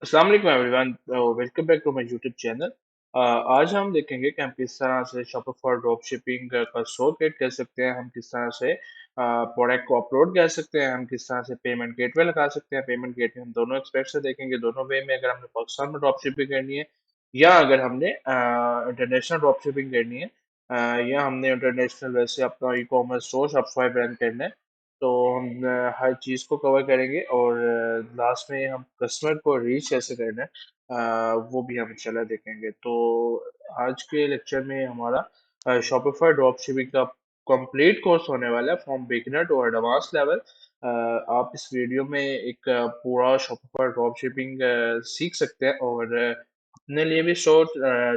अस्सलाम वालेकुम everyone, welcome back to my YouTube channel. आज हम देखेंगे कि हम किस तरह से शॉपिफाई ड्रॉप शिपिंग का स्टोर क्रिएट कर सकते हैं। हम किस तरह से प्रोडक्ट को अपलोड कर सकते हैं। हम किस तरह से पेमेंट गेटवे लगा सकते हैं। पेमेंट गेटवे हम दोनों एक्सपेक्ट से देखेंगे, दोनों वे में। अगर हमने पाकिस्तान में ड्रॉप शिपिंग करनी है या अगर हमने इंटरनेशनल ड्रॉप शिपिंग करनी है, या हमने इंटरनेशनल वैसे अपना e commerce store Shopify brand करना है, तो हम हर चीज़ को कवर करेंगे। और लास्ट में हम कस्टमर को रीच कैसे करना है, वो भी हम इंशाल्लाह देखेंगे। तो आज के लेक्चर में हमारा शॉपिफाई ड्रॉप शिपिंग का कंप्लीट कोर्स होने वाला है, from beginner to advance level. आप इस वीडियो में एक पूरा शॉपिफाई ड्रॉप शिपिंग सीख सकते हैं और अपने लिए भी स्टोर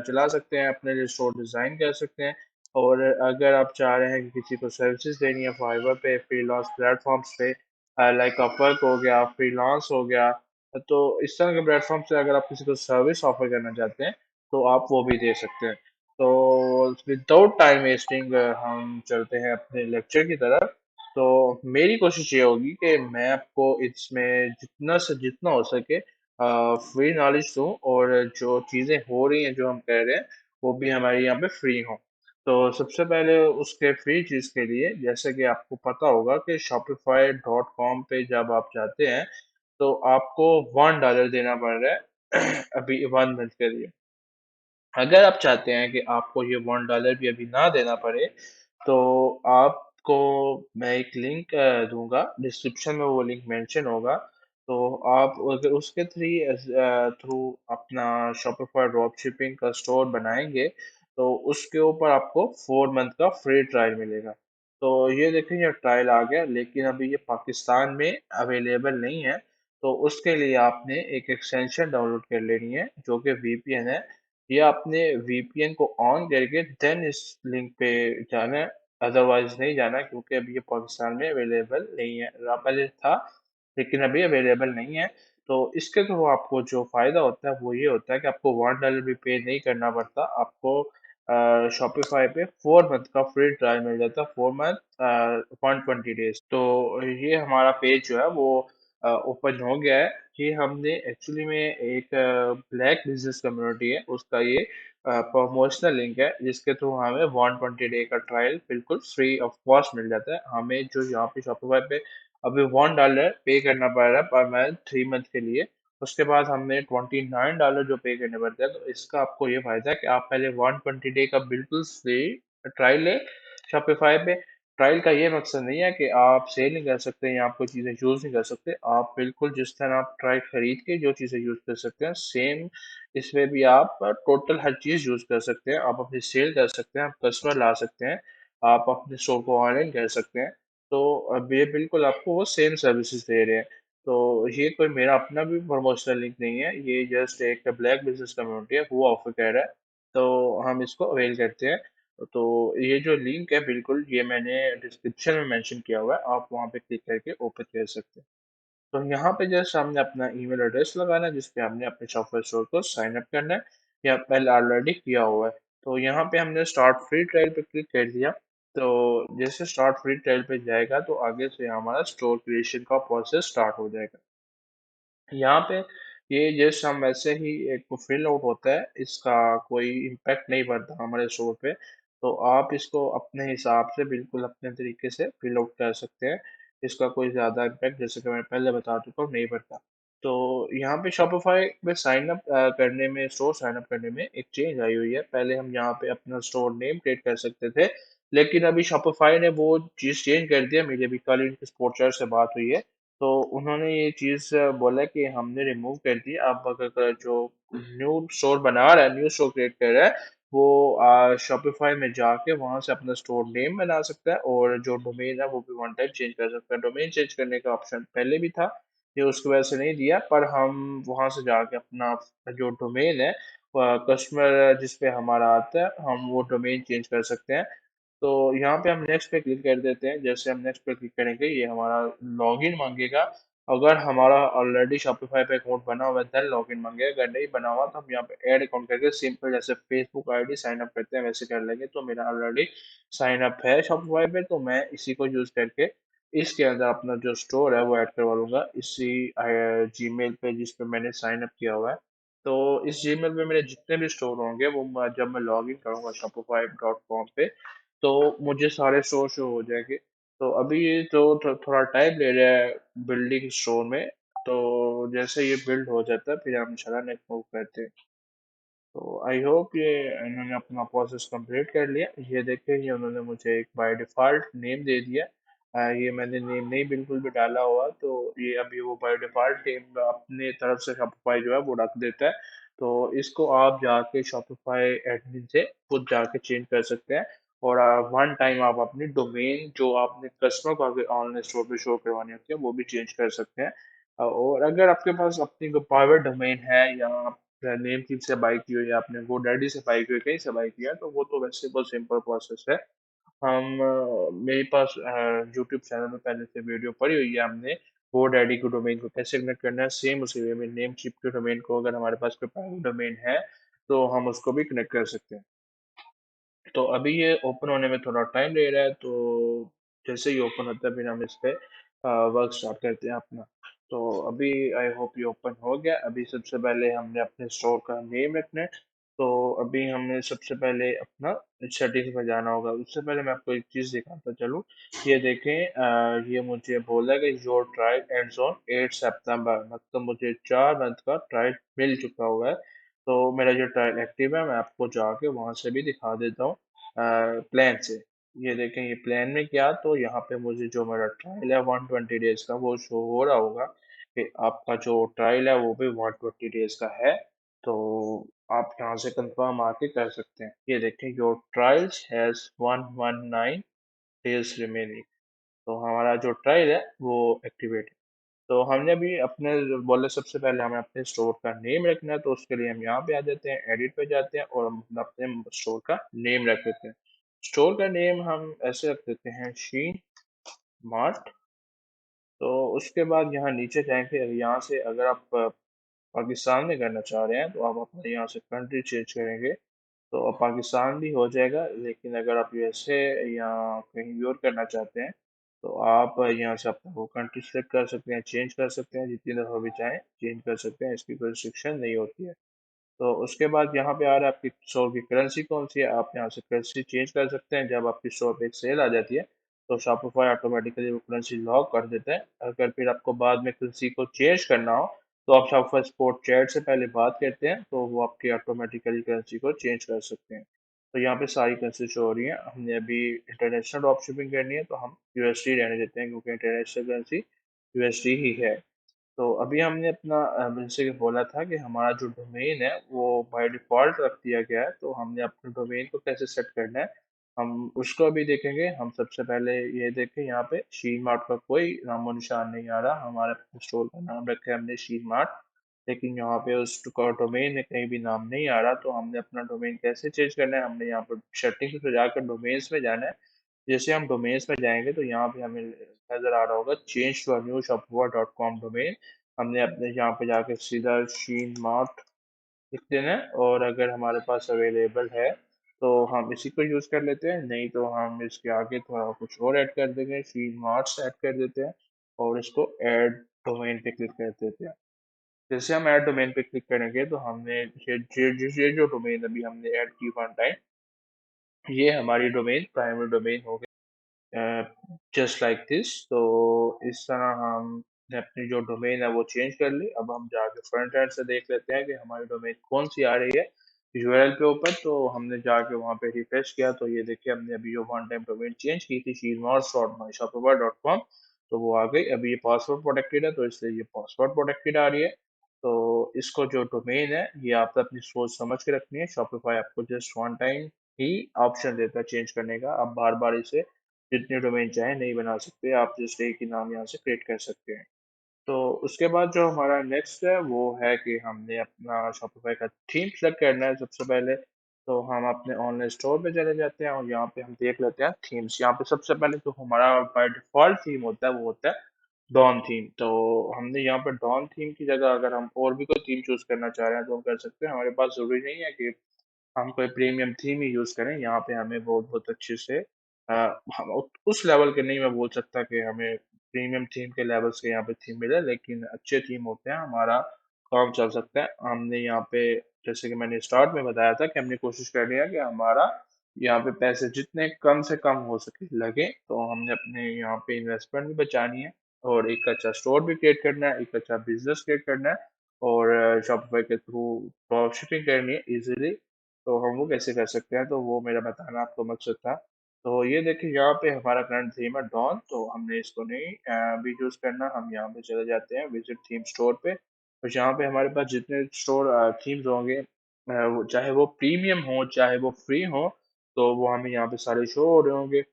चला सकते हैं, अपने लिए स्टोर डिज़ाइन कर सकते हैं। और अगर आप चाह रहे हैं कि किसी को सर्विसेज देनी है फाइवर पे, फ्रीलांस प्लेटफॉर्म्स पे, लाइक अपवर्क हो गया, फ्रीलांस हो गया, तो इस तरह के प्लेटफॉर्म से अगर आप किसी को सर्विस ऑफर करना चाहते हैं तो आप वो भी दे सकते हैं। तो विदाउट टाइम वेस्टिंग हम चलते हैं अपने लेक्चर की तरफ। तो मेरी कोशिश ये होगी कि मैं आपको इसमें जितना से जितना हो सके फ्री नॉलेज दूं, और जो चीज़ें हो रही हैं, जो हम कह रहे हैं, वो भी हमारे यहाँ पे फ्री हों। तो सबसे पहले उसके फ्री चीज़ के लिए, जैसे कि आपको पता होगा कि shopify.com पे जब आप जाते हैं तो आपको $1 देना पड़ रहा है अभी 1 मंथ के लिए। अगर आप चाहते हैं कि आपको ये $1 भी अभी ना देना पड़े, तो आपको मैं एक लिंक दूंगा, डिस्क्रिप्शन में वो लिंक मेंशन होगा। तो आप अगर उसके थ्रू अपना शॉपिफाई ड्रॉप शिपिंग का स्टोर बनाएंगे, तो उसके ऊपर आपको 4 मंथ का फ्री ट्रायल मिलेगा। तो ये देखें, ये ट्रायल आ गया, लेकिन अभी ये पाकिस्तान में अवेलेबल नहीं है। तो उसके लिए आपने एक एक्सटेंशन डाउनलोड कर लेनी है, जो कि VPN है। ये आपने VPN को ऑन करके देन इस लिंक पे जाना है, अदरवाइज नहीं जाना, क्योंकि अभी ये पाकिस्तान में अवेलेबल नहीं है। पहले था लेकिन अभी अवेलेबल नहीं है। तो इसके थ्रू आपको जो फायदा होता है वो ये होता है कि आपको $1 भी पे नहीं करना पड़ता। आपको शॉपिफाई पे 4 मंथ का फ्री ट्रायल मिल जाता है, 4 मंथ 120 डेज। तो ये हमारा पेज जो है वो ओपन हो गया है। ये हमने एक्चुअली में एक ब्लैक बिजनेस कम्युनिटी है, उसका ये प्रमोशनल लिंक है, जिसके थ्रू हमें 120 डे का ट्रायल बिल्कुल फ्री ऑफ कॉस्ट मिल जाता है। हमें जो यहाँ पे शॉपिफाई पे अभी $1 पे करना पड़ रहा है पर मंथ, 3 मंथ के लिए। उसके बाद हमें $29 जो पे करने पड़ते हैं। तो इसका आपको ये फायदा है कि आप पहले 120 डे का बिल्कुल फ्री ट्रायल लें शॉपिफाई पे। ट्रायल का ये मकसद नहीं है कि आप सेल नहीं कर सकते या आप कोई चीज़ें यूज़ नहीं कर सकते। आप बिल्कुल जिस तरह आप ट्रायल खरीद के जो चीज़ें यूज़ कर सकते हैं, सेम इसमें भी आप टोटल हर चीज़ यूज़ कर सकते हैं। आप अपनी सेल कर सकते हैं, आप कस्टमर ला सकते हैं, आप अपने स्टोर को ऑनलाइन कर सकते हैं। तो अब ये बिल्कुल आपको वो सेम सर्विसेज दे रहे हैं। तो ये कोई मेरा अपना भी प्रमोशनल लिंक नहीं है, ये जस्ट एक ब्लैक बिजनेस कम्युनिटी है, वो ऑफर कर रहा है। तो हम इसको अवेल करते हैं। तो ये जो लिंक है बिल्कुल, ये मैंने डिस्क्रिप्शन में मेंशन किया हुआ है, आप वहाँ पे क्लिक करके ओपन कर सकते हैं। तो यहाँ पे जस्ट हमने अपना ईमेल एड्रेस लगाना है, जिसपे हमने अपने सॉफ्टवेयर स्टोर को साइन अप करना है, या पहले ऑलरेडी किया हुआ है। तो यहाँ पे हमने स्टार्ट फ्री ट्रायल पे क्लिक कर दिया। तो जैसे स्टार्ट फ्री ट्रायल पे जाएगा तो आगे से हमारा स्टोर क्रिएशन का प्रोसेस स्टार्ट हो जाएगा। यहाँ पे ये जस्ट हम वैसे ही एक फिल आउट होता है, इसका कोई इम्पैक्ट नहीं पड़ता हमारे स्टोर पे। तो आप इसको अपने हिसाब से बिल्कुल अपने तरीके से फिल आउट कर सकते हैं। इसका कोई ज़्यादा इम्पैक्ट, जैसे कि मैं पहले बता चुका हूँ, नहीं पड़ता। तो यहाँ पे शॉपिफाई में साइन अप करने में, स्टोर साइन अप करने में एक चेंज आई हुई है। पहले हम यहाँ पे अपना स्टोर नेम क्रिएट कर सकते थे, लेकिन अभी शॉपिफाई ने वो चीज़ चेंज कर दिया। मेरी अभी कल इनके सपोर्टर से बात हुई है, तो उन्होंने ये चीज़ बोला कि हमने रिमूव कर दी। अब अगर जो न्यू स्टोर बना रहा है, न्यू स्टोर क्रिएट कर रहा है, वो शॉपिफाई में जाके वहां से अपना स्टोर नेम बना सकता है, और जो डोमेन है वो भी वन टाइम चेंज कर सकता है। डोमेन चेंज करने का ऑप्शन पहले भी था, ये उसकी वजह से नहीं दिया, पर हम वहां से जाके अपना जो डोमेन है, कस्टमर जिस पे हमारा आता है, हम वो डोमेन चेंज कर सकते हैं। तो यहाँ पे हम नेक्स्ट पे क्लिक कर देते हैं। जैसे हम नेक्स्ट पे क्लिक करेंगे, ये हमारा लॉगिन मांगेगा। अगर हमारा ऑलरेडी शॉपिफाई पे अकाउंट बना हुआ है देन लॉगिन मांगेगा, अगर नहीं बना हुआ तो हम यहाँ पे ऐड अकाउंट करके सिंपल जैसे फेसबुक आईडी साइन अप करते हैं वैसे कर लेंगे। तो मेरा ऑलरेडी साइन अप है शॉपिफाई पे, तो मैं इसी को यूज करके इसके अंदर अपना जो स्टोर है वो ऐड करवा लूंगा इसी जीमेल पे जिस पे मैंने साइन अप किया हुआ है। तो इस जीमेल पे मेरे जितने भी स्टोर होंगे वो जब मैं लॉग इन करूंगा shopify.com पे तो मुझे सारे स्टोर शो हो जाएंगे। तो अभी ये जो थोड़ा टाइम ले रहा है बिल्डिंग स्टोर में। तो जैसे ये बिल्ड हो जाता है फिर हम इंशाल्लाह नेक्स्ट मूव करते हैं। तो आई होप ये इन्होंने अपना प्रोसेस कंप्लीट कर लिया। ये देखें ये उन्होंने मुझे एक बाय डिफ़ॉल्ट नेम दे दिया। ये मैंने नेम नहीं बिल्कुल भी डाला हुआ तो ये अभी वो बाय डिफ़ॉल्ट नेम अपने तरफ से शॉपिफाई जो है वो रख देता है। तो इसको आप जाके शॉपिफाई एडमिन से खुद जाके चेंज कर सकते हैं। और वन टाइम आप अपनी डोमेन जो आपने कस्टमर को आगे ऑनलाइन स्टोर पे शो करवानी होती है वो भी चेंज कर सकते हैं। और अगर आपके पास अपनी कोई प्राइवेट डोमेन है या नेम टीम से बाई की हो या आपने वो डैडी से बाई की हो कहीं से बाई किया तो वो तो वैसे बहुत सिंपल प्रोसेस है। मेरे पास यूट्यूब चैनल में पहले से वीडियो पड़ी हुई है हमने वो डैडी को डोमेन को कैसे कनेक्ट करना है सेम उसी वे में नेम चिप के डोमेन को अगर हमारे पास कोई प्राइवेट डोमेन है तो हम उसको भी कनेक्ट कर सकते हैं। तो अभी ये ओपन होने में थोड़ा टाइम ले रहा है तो जैसे ही ओपन होता है फिर हम इस पे वर्क स्टार्ट करते हैं अपना। तो अभी आई होप ये ओपन हो गया। अभी सबसे पहले हमने अपने स्टोर का नेम रखना है। तो अभी हमने सबसे पहले अपना सेटिंग्स में जाना होगा। उससे पहले मैं आपको एक चीज़ दिखाता चलूँ। ये देखें ये मुझे बोला है कि योर ट्रायल एंड्स ऑन 8 सितंबर मतलब मुझे 4 मंथ का ट्रायल मिल चुका हुआ है। तो मेरा जो ट्रायल एक्टिव है मैं आपको जाके वहां से भी दिखा देता हूँ प्लान से। ये देखें ये प्लान में क्या तो यहाँ पे मुझे जो मेरा ट्रायल है 120 डेज का वो शो हो रहा होगा कि आपका जो ट्रायल है वो भी 120 डेज का है। तो आप यहाँ से कंफर्म आके कर सकते हैं। ये देखें your trials has 119 days remaining. तो हमारा जो ट्रायल है वो एक्टिवेट है। तो हमने भी अपने बोले सबसे पहले हमें अपने स्टोर का नेम रखना है तो उसके लिए हम यहाँ पे आ जाते हैं एडिट पे जाते हैं और हम अपने स्टोर का नेम रख देते हैं। स्टोर का नेम हम ऐसे रख देते हैं शीन मार्ट। तो उसके बाद यहाँ नीचे जाएंगे यहाँ से अगर आप पाकिस्तान में करना चाह रहे हैं तो आप अपने यहाँ से कंट्री चेंज करेंगे तो अब पाकिस्तान भी हो जाएगा। लेकिन अगर आप यूएसए या कहीं भी और करना चाहते हैं तो आप यहाँ से अपना वो कंट्री सेलेक्ट कर सकते हैं चेंज कर सकते हैं जितनी दफ़ा भी चाहें चेंज कर सकते हैं इसकी कोई रिस्ट्रिक्शन नहीं होती है। तो उसके बाद यहाँ पे आ रहा है आपकी स्टोर की करेंसी कौन सी है आप यहाँ से करेंसी चेंज कर सकते हैं। जब आपकी स्टोर पे एक सेल आ जाती है तो शॉपिफाई ऑटोमेटिकली वो करेंसी लॉक कर देता है। अगर फिर आपको बाद में करेंसी को चेंज करना हो तो आप शॉपिफाई स्पॉट चैट से पहले बात करते हैं तो वो आपकी ऑटोमेटिकली करेंसी को चेंज कर सकते हैं। तो यहाँ पे सारी करेंसी शो हो रही है। हमने अभी इंटरनेशनल ड्रॉप शिपिंग करनी है तो हम यूएसडी रहने देते हैं क्योंकि इंटरनेशनल करेंसी यूएसडी ही है। तो अभी हमने अपना जैसे कि बोला था कि हमारा जो डोमेन है वो बाय डिफ़ॉल्ट रख दिया गया है तो हमने अपने डोमेन को कैसे सेट करना है हम उसको अभी देखेंगे। हम सबसे पहले ये देखें यहाँ पे शीन मार्ट का कोई नामो निशान नहीं आ रहा। हमारे स्टोर का नाम रखा है हमने शीन मार्ट लेकिन यहाँ पे उस डोमेन में कहीं भी नाम नहीं आ रहा। तो हमने अपना डोमेन कैसे चेंज करना है हमने यहाँ पर सेटिंग्स में जाकर डोमेन्स में जाना है। जैसे हम डोमेन्स में जाएंगे तो यहाँ पे हमें नजर आ रहा होगा change to new shopify.com domain. हमने अपने यहाँ पे जाके सीधा शीन मार्ट लिख देना है और अगर हमारे पास अवेलेबल है तो हम इसी को यूज़ कर लेते हैं नहीं तो हम इसके आगे थोड़ा कुछ और ऐड कर देंगे शीन मार्ट्स ऐड कर देते हैं और इसको ऐड डोमेन पे क्लिक कर देते हैं। जैसे हम ऐड डोमेन पे क्लिक करेंगे तो हमने ये जो डोमेन अभी हमने ऐड की वन टाइम ये हमारी डोमेन प्राइमरी डोमेन हो जस्ट लाइक दिस। तो इस तरह हमने अपनी जो डोमेन है वो चेंज कर ली। अब हम जाके फ्रंट एंड से देख लेते हैं कि हमारी डोमेन कौन सी आ रही है यूआरएल पे ऊपर। तो हमने जाके वहाँ पे रिफ्रेश किया तो ये देखिए हमने अभी जो वन टाइम डोमेन चेंज की थी शीनॉर्स.myshopify.com तो वो आ गई। अभी ये पासवर्ड प्रोटेक्टेड है तो इसलिए ये पासवर्ड प्रोटेक्टेड आ रही है। तो इसको जो डोमेन है ये आप अपनी सोच समझ के रखनी है। शॉपिफाई आपको जस्ट वन टाइम ही ऑप्शन देता है चेंज करने का। आप बार बार इसे जितने डोमेन चाहे नहीं बना सकते आप जस्ट एक ही नाम यहाँ से क्रिएट कर सकते हैं। तो उसके बाद जो हमारा नेक्स्ट है वो है कि हमने अपना शॉपिफाई का थीम सेलेक्ट करना है सबसे पहले। तो हम अपने ऑनलाइन स्टोर पे चले जाते हैं और यहाँ पे हम देख लेते हैं थीम्स। यहाँ पे सबसे पहले जो हमारा बाय डिफॉल्ट थीम होता है वो होता है डॉन थीम। तो हमने यहाँ पे डॉन थीम की जगह अगर हम और भी कोई थीम चूज करना चाह रहे हैं तो हम कर सकते हैं। हमारे पास जरूरी नहीं है कि हम कोई प्रीमियम थीम ही यूज करें। यहाँ पे हमें बहुत बहुत अच्छे से हम उस लेवल के नहीं, मैं बोल सकता कि हमें प्रीमियम थीम के लेवल से यहाँ पे थीम मिले, लेकिन अच्छे थीम होते हैं, हमारा काम चल सकता है। हमने यहाँ पे, जैसे कि मैंने स्टार्ट में बताया था, कि हमने कोशिश करनी है कि हमारा यहाँ पे पैसे जितने कम से कम हो सके लगे, तो हमने अपने यहाँ पे इन्वेस्टमेंट भी बचानी है, और एक अच्छा स्टोर भी क्रिएट करना है, एक अच्छा बिजनेस क्रिएट करना है, और शॉपिफाई के थ्रू ड्रॉप शिपिंग करनी है इजीली। तो हम वो कैसे कर सकते हैं, तो वो मेरा बताना आपको मकसद था। तो ये देखिए, यहाँ पे हमारा करंट थीम है डॉन, तो हमने इसको नहीं भी यूज करना। हम यहाँ पे चले जाते हैं विजिट थीम स्टोर पे, तो यहाँ पे हमारे पास जितने स्टोर थीम्स होंगे, चाहे वो प्रीमियम हो चाहे वो फ्री हो, तो वो हमें यहाँ पे सारे शो हो रहे होंगे।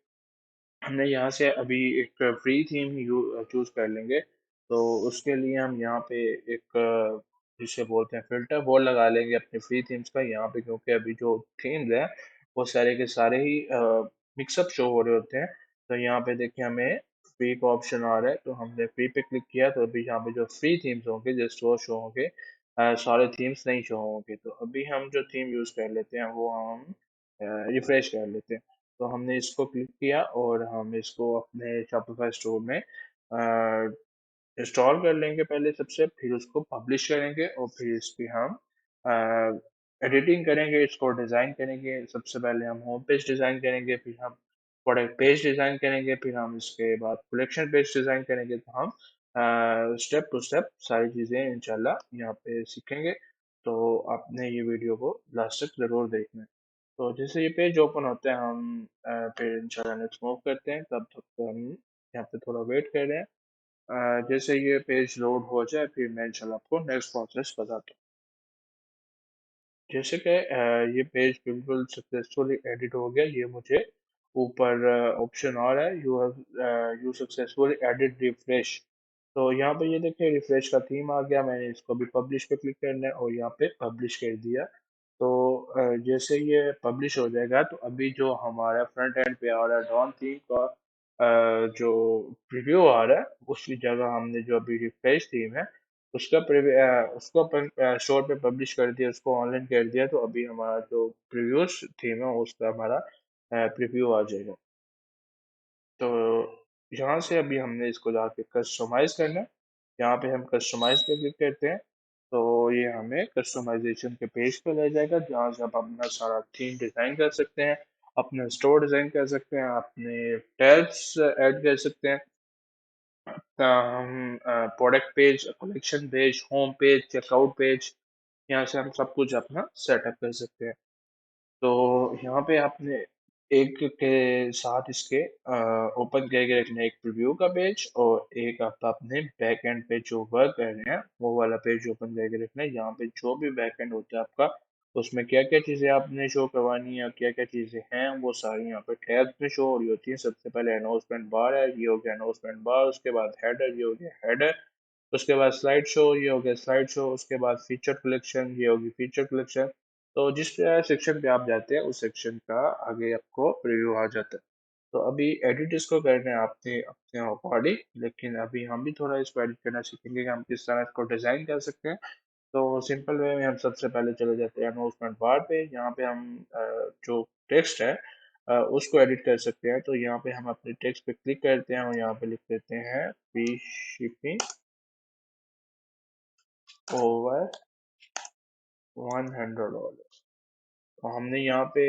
हमने यहाँ से अभी एक फ्री थीम चूज कर लेंगे, तो उसके लिए हम यहाँ पे एक जिसे बोलते हैं फिल्टर, वो लगा लेंगे अपने फ्री थीम्स का यहाँ पे, क्योंकि अभी जो थीम्स हैं वो सारे के सारे ही मिक्सअप शो हो रहे होते हैं। तो यहाँ पे देखिए, हमें फ्री का ऑप्शन आ रहा है, तो हमने फ्री पे क्लिक किया, तो अभी यहाँ पे जो फ्री थीम्स होंगे जो स्टोर शो होंगे, सारे थीम्स नहीं शो होंगे। तो अभी हम जो थीम यूज कर लेते हैं वो हम रिफ्रेश कर लेते हैं। तो हमने इसको क्लिक किया, और हम इसको अपने शॉपिफाई स्टोर में इंस्टॉल कर लेंगे पहले सबसे, फिर उसको पब्लिश करेंगे, और फिर इसकी हम एडिटिंग करेंगे, इसको डिज़ाइन करेंगे। सबसे पहले हम होम पेज डिज़ाइन करेंगे, फिर हम प्रोडक्ट पेज डिज़ाइन करेंगे, फिर हम इसके बाद कलेक्शन पेज डिज़ाइन करेंगे। तो हम स्टेप टू स्टेप सारी चीज़ें इंशाल्लाह यहाँ पे सीखेंगे। तो आपने ये वीडियो को लास्ट तक ज़रूर देखना है। तो जैसे ये पेज ओपन होता है, हम फिर इंशाल्लाह नेक्स्ट मूव करते हैं। तब तक हम यहाँ पे थोड़ा वेट कर रहे हैं। जैसे ये पेज लोड हो जाए, फिर मैं इंशाल्लाह आपको नेक्स्ट प्रोसेस बताता हूँ। जैसे कि ये पेज बिल्कुल सक्सेसफुली एडिट हो गया, ये मुझे ऊपर ऑप्शन आ रहा है, यू सक्सेसफुली एडिट रिफ्रेश। तो यहाँ पे ये देखिए, रिफ्रेश का थीम आ गया। मैंने इसको भी पब्लिश पे क्लिक करना है, और यहाँ पे पब्लिश कर दिया। तो जैसे ये पब्लिश हो जाएगा, तो अभी जो हमारा फ्रंट एंड पे आ रहा है डॉन थीम का जो प्रीव्यू आ रहा है, उसकी जगह हमने जो अभी रिफ्रेश थीम है उसका उसको अपन स्टोर पे पब्लिश कर दिया, उसको ऑनलाइन कर दिया। तो अभी हमारा जो प्रीव्यूअर्स थीम है उसका हमारा प्रीव्यू आ जाएगा। तो यहाँ से अभी हमने इसको जाके कस्टमाइज करना है। यहाँ पे हम कस्टमाइज पे क्लिक करते हैं, तो ये हमें कस्टमाइजेशन के पेज पे ले जाएगा, जहाँ से आप अपना सारा थीम डिजाइन कर सकते हैं, अपना स्टोर डिजाइन कर सकते हैं, अपने टैब्स ऐड कर सकते हैं। हम product page, collection page, home page, checkout page, यहाँ से हम सब कुछ अपना सेटअप कर सकते हैं। तो यहाँ पे आपने एक के साथ इसके ओपन करके रखना है, एक प्रीव्यू का पेज, और एक आप अपने बैक एंड पे जो वर्क कर रहे हैं वो वाला पेज ओपन करके रखना है। यहाँ पे जो भी बैक एंड होता है आपका, उसमें क्या क्या चीज़ें आपने शो करवानी है, क्या क्या चीज़ें हैं, वो सारी यहाँ पे टैब्स में शो हो रही होती है। सबसे पहले अनाउंसमेंट बार है, ये हो गया अनाउंसमेंट बार। उसके बाद हेडर, ये हो गया हेडर। उसके बाद स्लाइड शो, ये हो गया स्लाइड शो। उसके बाद फीचर कलेक्शन, ये होगी फीचर कलेक्शन। तो जिस सेक्शन पे आप जाते हैं, उस सेक्शन का आगे आपको प्रीव्यू आ जाता है। तो अभी एडिट इसको करना है आपने अपने अकॉर्डिंग, लेकिन अभी हम भी थोड़ा इसको एडिट करना सीखेंगे कि हम किस तरह इसको डिजाइन कर सकते हैं। तो सिंपल वे में हम सबसे पहले चले जाते हैं अनाउंसमेंट बार पे। यहाँ पे हम जो टेक्स्ट है उसको एडिट कर सकते हैं। तो यहाँ पे हम अपने टेक्स्ट पे क्लिक करते हैं, और यहाँ पे लिख देते हैं फ्री शिपिंग ओवर $100। तो हमने यहाँ पे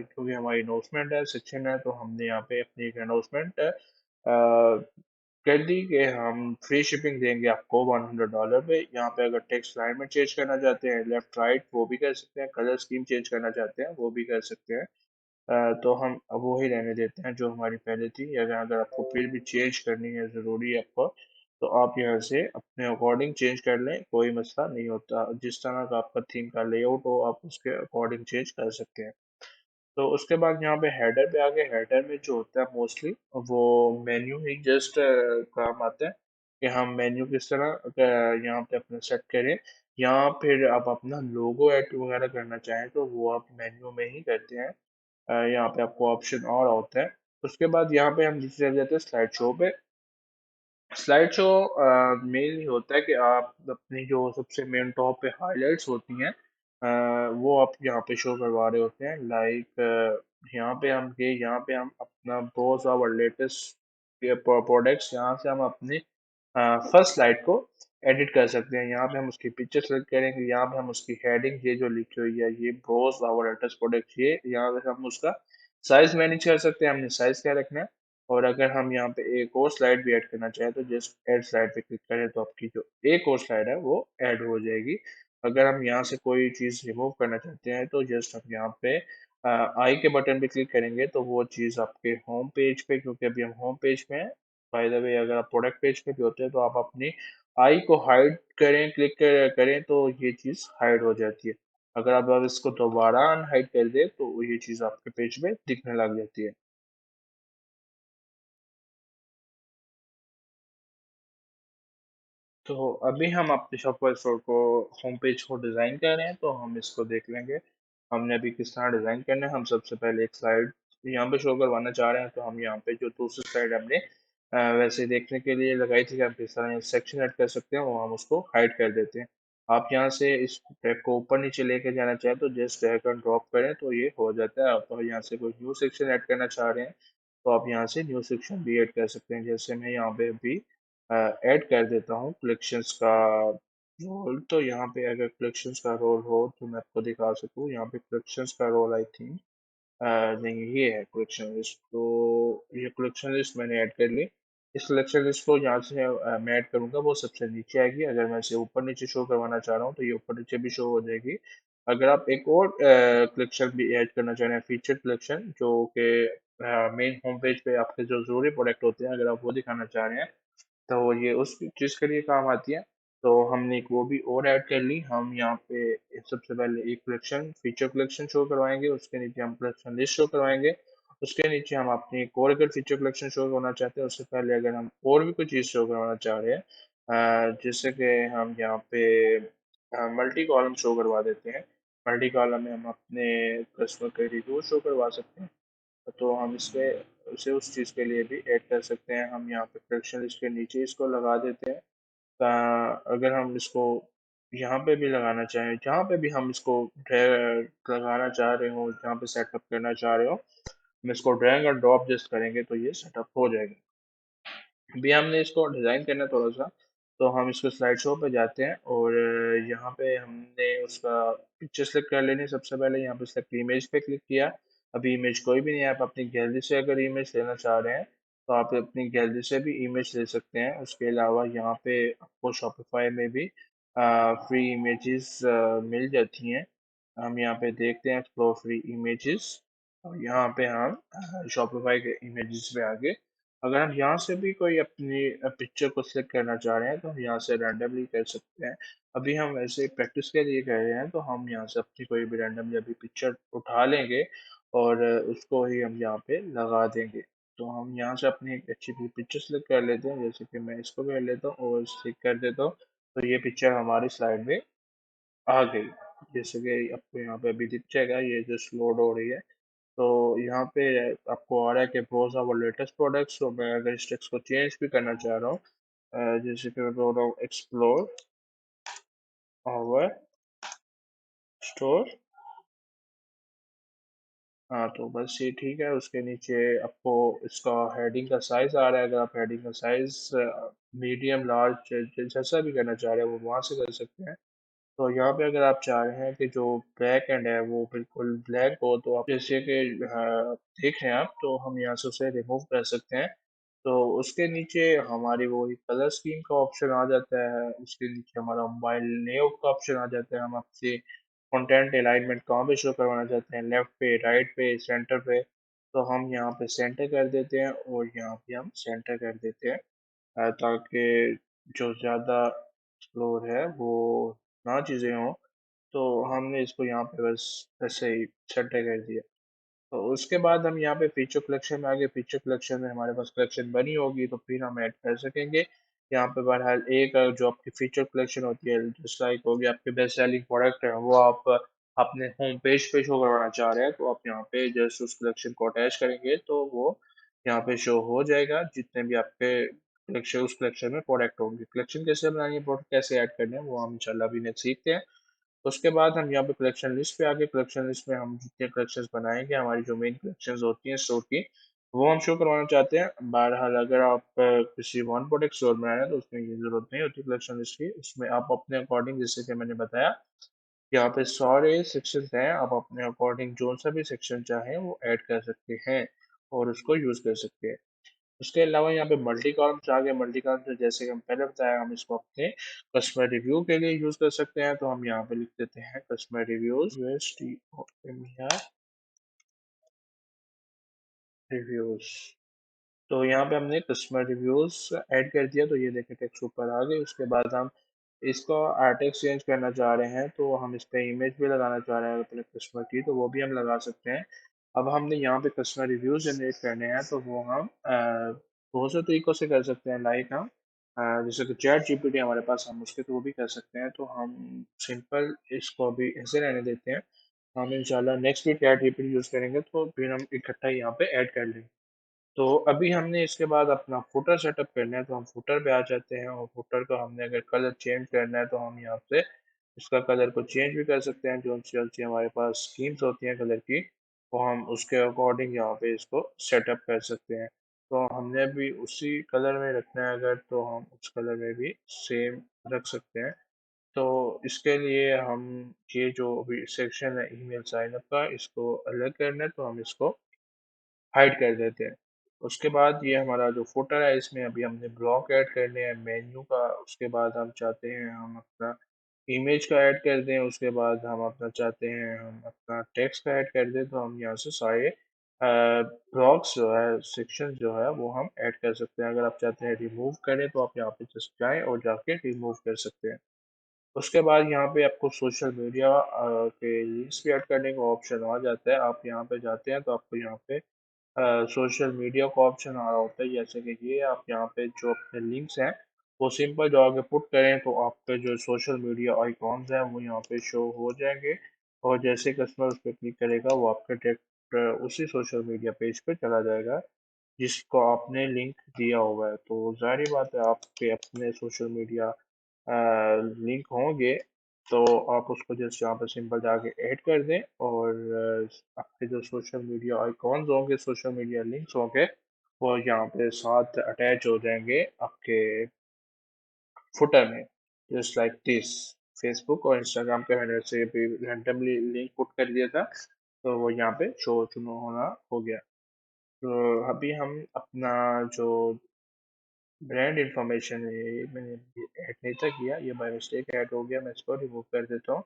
क्योंकि हमारी अनाउंसमेंट है सेक्शन है, तो हमने यहाँ पे अपनी एक अनाउंसमेंट कर दी कि हम फ्री शिपिंग देंगे आपको $100 पे। यहाँ पे अगर टेक्स्ट लाइन में चेंज करना चाहते हैं, लेफ्ट राइट, वो भी कर सकते हैं। कलर स्कीम चेंज करना चाहते हैं, वो भी कर सकते हैं। तो हम अब वो ही रहने देते हैं जो हमारी पहले थी। अगर अगर आपको फिर भी चेंज करनी है, ज़रूरी है आपको, तो आप यहाँ से अपने अकॉर्डिंग चेंज कर लें, कोई मसला नहीं होता। जिस तरह का आपका थीम का लेआउट हो, आप उसके अकॉर्डिंग चेंज कर सकते हैं। तो उसके बाद यहाँ पे हेडर पे आगे, हेडर में जो होता है मोस्टली वो मेन्यू ही जस्ट काम आता है, कि हम मेन्यू किस तरह यहाँ पे अपना सेट करें। यहाँ फिर आप अपना लोगो ऐड वगैरह करना चाहें, तो वो आप मेन्यू में ही करते हैं। यहाँ पे आपको ऑप्शन और होता है। उसके बाद यहाँ पे हम नीचे चले जाते हैं स्लाइड शो पे। स्लाइड शो मेनली होता है कि आप अपनी जो सबसे मेन टॉप पे हाइलाइट्स होती हैं, वो आप यहाँ पे शो करवा रहे होते हैं। लाइक यहाँ पे हम अपना ब्रोज आवर लेटेस्ट प्रोडक्ट्स, यहाँ से हम अपनी फर्स्ट स्लाइड को एडिट कर सकते हैं। यहाँ पे हम उसकी पिक्चर सेलेक्ट करेंगे, यहाँ पे हम उसकी हेडिंग ये जो लिखी हुई है ये ब्रोज आवर लेटेस्ट प्रोडक्ट, ये यहाँ पे हम उसका साइज मैनेज कर सकते हैं, हमने साइज क्या रखना है। और अगर हम यहाँ पे एक और स्लाइड भी ऐड करना चाहें तो जस्ट ऐड स्लाइड पे क्लिक करें तो आपकी जो एक और स्लाइड है वो ऐड हो जाएगी। अगर हम यहाँ से कोई चीज़ रिमूव करना चाहते हैं तो जस्ट हम यहाँ पे आई के बटन पे क्लिक करेंगे तो वो चीज़ आपके होम पेज पे, क्योंकि अभी हम होम पेज में हैं। बाय द वे अगर आप प्रोडक्ट पेज पे भी होते हैं तो आप अपनी आई को हाइड करें, करें तो ये चीज़ हाइड हो जाती है। अगर आप अब इसको दोबारा अनहाइड कर दें तो ये चीज़ आपके पेज में दिखने लग जाती है। तो अभी हम अपने शॉपर स्टोर को होम पेज को डिज़ाइन कर रहे हैं तो हम इसको देख लेंगे हमने अभी किस तरह डिज़ाइन करना है। हम सबसे पहले एक स्लाइड यहाँ पे शो करवाना चाह रहे हैं तो हम यहाँ पे जो दूसरी स्लाइड हमने वैसे देखने के लिए लगाई थी कि हम किस तरह सेक्शन ऐड कर सकते हैं वो हम उसको हाइड कर देते हैं। आप यहाँ से इस टैब को ऊपर नीचे लेके जाना चाहें तो जस्ट ड्रैग एंड ड्रॉप करें तो ये हो जाता है। आप यहाँ से कोई न्यू सेक्शन ऐड करना चाह रहे हैं तो आप यहाँ से न्यू सेक्शन भी ऐड कर सकते हैं। जैसे मैं यहाँ पे भी ऐड कर देता हूँ कलेक्शंस का रोल। तो यहाँ पे अगर कलेक्शंस का रोल हो तो मैं आपको दिखा सकूँ। यहाँ पे कलेक्शंस का रोल आई थिंक नहीं, ये है कलेक्शन लिस्ट। तो ये कलेक्शन लिस्ट मैंने ऐड कर ली। इस कलेक्शन लिस्ट को यहाँ से मैं ऐड करूँगा वो सबसे नीचे आएगी। अगर मैं इसे ऊपर नीचे शो करवाना चाह रहा हूँ तो ये ऊपर नीचे भी शो हो जाएगी। अगर आप एक और कलेक्शन भी ऐड करना चाह रहे हैं, फीचर कलेक्शन, जो कि मेन होम पेज पे आपके जो जरूरी प्रोडक्ट होते हैं, अगर आप वो दिखाना चाह रहे हैं तो ये उस चीज़ के लिए काम आती है। तो हमने एक वो भी और ऐड कर ली। हम यहाँ पे सबसे पहले एक कलेक्शन फीचर कलेक्शन शो करवाएंगे, उसके नीचे हम कलेक्शन लिस्ट शो करवाएंगे, उसके नीचे हम अपनी एक और अगर फीचर कलेक्शन शो करवाना चाहते हैं उससे पहले अगर हम और भी कोई चीज़ शो करवाना चाह रहे हैं जैसे कि हम यहाँ पे मल्टी कॉलम शो करवा देते हैं। मल्टी कॉलम में हम अपने कस्टमर के रिव्यू शो करवा सकते हैं। तो हम इसके उसे उस चीज़ के लिए भी ऐड कर सकते हैं। हम यहाँ पे प्रोडक्शन लिस्ट के नीचे इसको लगा देते हैं। अगर हम इसको यहाँ पे भी लगाना चाहें, जहाँ पे भी हम इसको लगाना चाह रहे हो, जहाँ पे सेटअप करना चाह रहे हो, हम इसको ड्रैग और ड्रॉप जस्ट करेंगे तो ये सेटअप हो जाएगा। अभी हमने इसको डिज़ाइन करना है थोड़ा सा, तो हम इसको स्लाइड शो पे जाते हैं और यहाँ पे हमने उसका पिक्चर सेलेक्ट कर लेनी है। सबसे पहले यहाँ पे सेलेक्ट इमेज पे क्लिक किया। अभी इमेज कोई भी नहीं है, आप अपनी गैलरी से अगर इमेज लेना चाह रहे हैं तो आप अपनी गैलरी से भी इमेज ले सकते हैं। उसके अलावा यहाँ पे आपको शॉपिफाई में भी फ्री इमेजेस मिल जाती हैं। हम यहाँ पे देखते हैं एक्सप्लोर फ्री इमेजेस और यहाँ पे हम शॉपिफाई के इमेजेस पे आगे अगर हम यहाँ से भी कोई अपनी पिक्चर को सिलेक्ट करना चाह रहे हैं तो हम यहाँ से रैंडमली कर सकते हैं। अभी हम वैसे प्रैक्टिस के लिए कर रहे हैं तो हम यहाँ से अपनी कोई भी रैंडमली अभी पिक्चर उठा लेंगे और उसको ही हम यहाँ पे लगा देंगे। तो हम यहाँ से अपनी एक अच्छी पिक्चर सेलेक्ट कर लेते हैं, जैसे कि मैं इसको कर लेता हूँ और क्लिक कर देता हूँ तो ये पिक्चर हमारी स्लाइड में आ गई। जैसे कि आपको यहाँ पे अभी दिख जाएगा, ये जस्ट लोड हो रही है। तो यहाँ पे आपको आ रहा है कि ब्रोज आवर लेटेस्ट प्रोडक्ट्स। तो मैं अगर इस टेक्स्ट को चेंज भी करना चाह रहा हूँ जैसे कि मैं बोल रहा हूँ एक्सप्लोर आवर स्टोर। हाँ तो बस ये ठीक है। उसके नीचे आपको इसका हेडिंग का साइज आ रहा है। अगर आप हेडिंग का साइज मीडियम लार्ज जैसा भी करना चाह रहे हैं वो वहाँ से कर सकते हैं। तो यहाँ पे अगर आप चाह रहे हैं कि जो बैक एंड है वो बिल्कुल ब्लैक हो तो आप जैसे कि देख रहे हैं आप, तो हम यहाँ से उसे रिमूव कर सकते हैं। तो उसके नीचे हमारी वो कलर स्कीम का ऑप्शन आ जाता है, उसके नीचे हमारा मोबाइल लेआउट का ऑप्शन आ जाता है। हम आपसे कंटेंट अलाइनमेंट कहाँ पे शो करवाना चाहते हैं, लेफ्ट पे, राइट पे, सेंटर पे। तो हम यहाँ पे सेंटर कर देते हैं और यहाँ पे हम सेंटर कर देते हैं ताकि जो ज़्यादा एक्सप्लोर है वो ना चीज़ें हों। तो हमने इसको यहाँ पे बस ऐसे ही छठे कर दिया। तो उसके बाद हम यहाँ पे फीचर कलेक्शन में आगे, फीचर कलेक्शन में हमारे पास कलेक्शन बनी होगी तो फिर हम ऐड कर सकेंगे। यहाँ पे बहरहाल एक जो आपकी फीचर कलेक्शन होती है, जस्ट लाइक हो गया आपके बेस्ट सेलिंग प्रोडक्ट है वो आप अपने होम पेज पे शो करवाना चाह रहे हैं तो आप यहाँ पे जस्ट उस कलेक्शन को अटैच करेंगे तो वो यहाँ पे शो हो जाएगा जितने भी आपके कलेक्शन उस कलेक्शन में प्रोडक्ट होंगे। कलेक्शन कैसे बनाएंगे, प्रोडक्ट कैसे ऐड करने हैं वो हम इंशाल्लाह अभी नेक्स्ट सीखते हैं। उसके बाद हम यहाँ पे कलेक्शन लिस्ट पे आके कलेक्शन लिस्ट में हम जितने कलेक्शंस बनाएंगे, हमारी जो मेन कलेक्शंस होती हैं स्टोर की, वो हम शो करवाना चाहते हैं। बहरहाल अगर आप किसी वन प्रोडक्ट स्टोर में आए हैं तो उसमें ये जरूरत नहीं होती कलेक्शन लिस्ट की। उसमें आप अपने अकॉर्डिंग, जैसे कि मैंने बताया, यहाँ पे सारे सेक्शंस हैं, आप अपने अकॉर्डिंग जो सा भी सेक्शन चाहें वो ऐड कर सकते हैं और उसको यूज कर सकते हैं। उसके अलावा यहाँ पे मल्टी कॉलम्स आ गए। मल्टी कॉलम्स जैसे कि हम पहले बताया, हम इसको अपने कस्टमर रिव्यू के लिए यूज कर सकते हैं। तो हम यहाँ पे लिख देते हैं कस्टमर रिव्यूज, रिव्यूज। तो यहाँ पे हमने कस्टमर रिव्यूज ऐड कर दिया, तो ये देखें टेक्स्ट ऊपर आ गई। उसके बाद हम इसको टेक्स्ट चेंज करना चाह रहे हैं, तो हम इस पे इमेज भी लगाना चाह रहे हैं अपने कस्टमर की, तो वो भी हम लगा सकते हैं। अब हमने यहाँ पे कस्टमर रिव्यूज जनरेट करने हैं, तो वो हम बहुत से तरीकों से कर सकते हैं। लाइक हम जैसे कि चैट जीपीटी हमारे पास, हम उसके थ्रू भी कर सकते हैं। तो हम सिंपल इसको भी ऐसे रहने देते हैं। हम इंशाल्लाह next week ChatGPT use करेंगे, तो फिर हम इकट्ठा यहाँ पे ऐड कर लेंगे। तो अभी हमने इसके बाद अपना फुटर सेटअप करना है, तो हम फुटर पे आ जाते हैं। और फुटर का हमने अगर कलर चेंज करना है, तो हम यहाँ से इसका कलर को चेंज भी कर सकते हैं। जो सी हमारे पास स्कीम्स होती हैं कलर की, वो हम उसके अकॉर्डिंग यहाँ पे इसको सेटअप कर सकते हैं। तो हमने भी उसी कलर में रखना है अगर, तो हम उस कलर में भी सेम रख सकते हैं। तो इसके लिए हम ये जो अभी सेक्शन है ईमेल साइन अप का, इसको अलग करना है, तो हम इसको हाइड कर देते हैं। उसके बाद ये हमारा जो फुटर है, इसमें अभी हमने ब्लॉक ऐड करने हैं मेन्यू का। उसके बाद हम चाहते हैं हम अपना इमेज का ऐड कर दें। उसके बाद हम अपना चाहते हैं हम अपना टेक्स्ट का ऐड कर दें। तो हम यहाँ से सारे ब्लॉक्स जो है, सेक्शन जो है, वो हम ऐड कर सकते हैं। अगर आप चाहते हैं रिमूव करें, तो आप यहाँ पे जस्ट जाएं और जाके रिमूव कर सकते हैं। उसके बाद यहाँ पे आपको सोशल मीडिया के लिंक्स भी ऐड करने का ऑप्शन आ जाता है। आप यहाँ पे जाते हैं तो आपको यहाँ पे सोशल मीडिया का ऑप्शन आ रहा होता है। जैसे कि ये आप यहाँ पे जो अपने लिंक्स हैं, वो सिंपल जो आगे पुट करें, तो आपके जो सोशल मीडिया आइकॉन्स हैं वो यहाँ पे शो हो जाएंगे। और जैसे कस्टमर उस पर क्लिक करेगा, वो आपके डायरेक्ट उसी सोशल मीडिया पेज पे चला जाएगा जिसको आपने लिंक दिया हुआ है। तो जाहिर बात है, आपके अपने सोशल मीडिया लिंक होंगे, तो आप उसको जस्ट यहाँ पर सिंपल जाके ऐड कर दें। और आपके जो सोशल मीडिया आइकॉन्स होंगे, सोशल मीडिया लिंक्स होंगे, वो यहाँ पे साथ अटैच हो जाएंगे आपके फुटर में, जस्ट लाइक दिस। फेसबुक और इंस्टाग्राम पे मैंने से भी रैंडमली लिंक पुट कर दिया था, तो वो यहाँ पे शो चुनो होना हो गया। तो अभी हम अपना जो ब्रांड इंफॉर्मेशन है, ये मैंने ऐड नहीं था किया, ये बाय मिस्टेक ऐड हो गया। मैं इसको रिमूव कर देता हूँ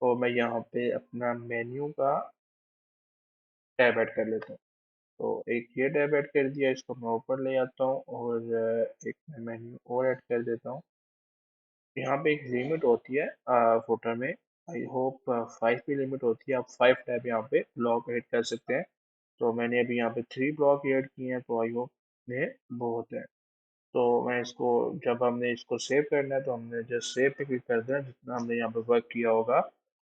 और मैं यहाँ पे अपना मेन्यू का टैब ऐड कर लेता हूँ। तो एक ये टैब ऐड कर दिया, इसको मैं ऊपर ले आता हूँ और एक मैं मेन्यू और ऐड कर देता हूँ। यहाँ पे एक लिमिट होती है फुटर में, आई होप 5 की लिमिट होती है। आप 5 टैब यहाँ पे ब्लॉक ऐड कर सकते हैं। तो मैंने अभी यहाँ पे 3 ब्लॉक ऐड किए हैं, तो आई होप में बहुत है। तो मैं इसको, जब हमने इसको सेव करना है, तो हमने जस्ट सेव पे क्लिक कर देना। जितना हमने यहाँ पे वर्क किया होगा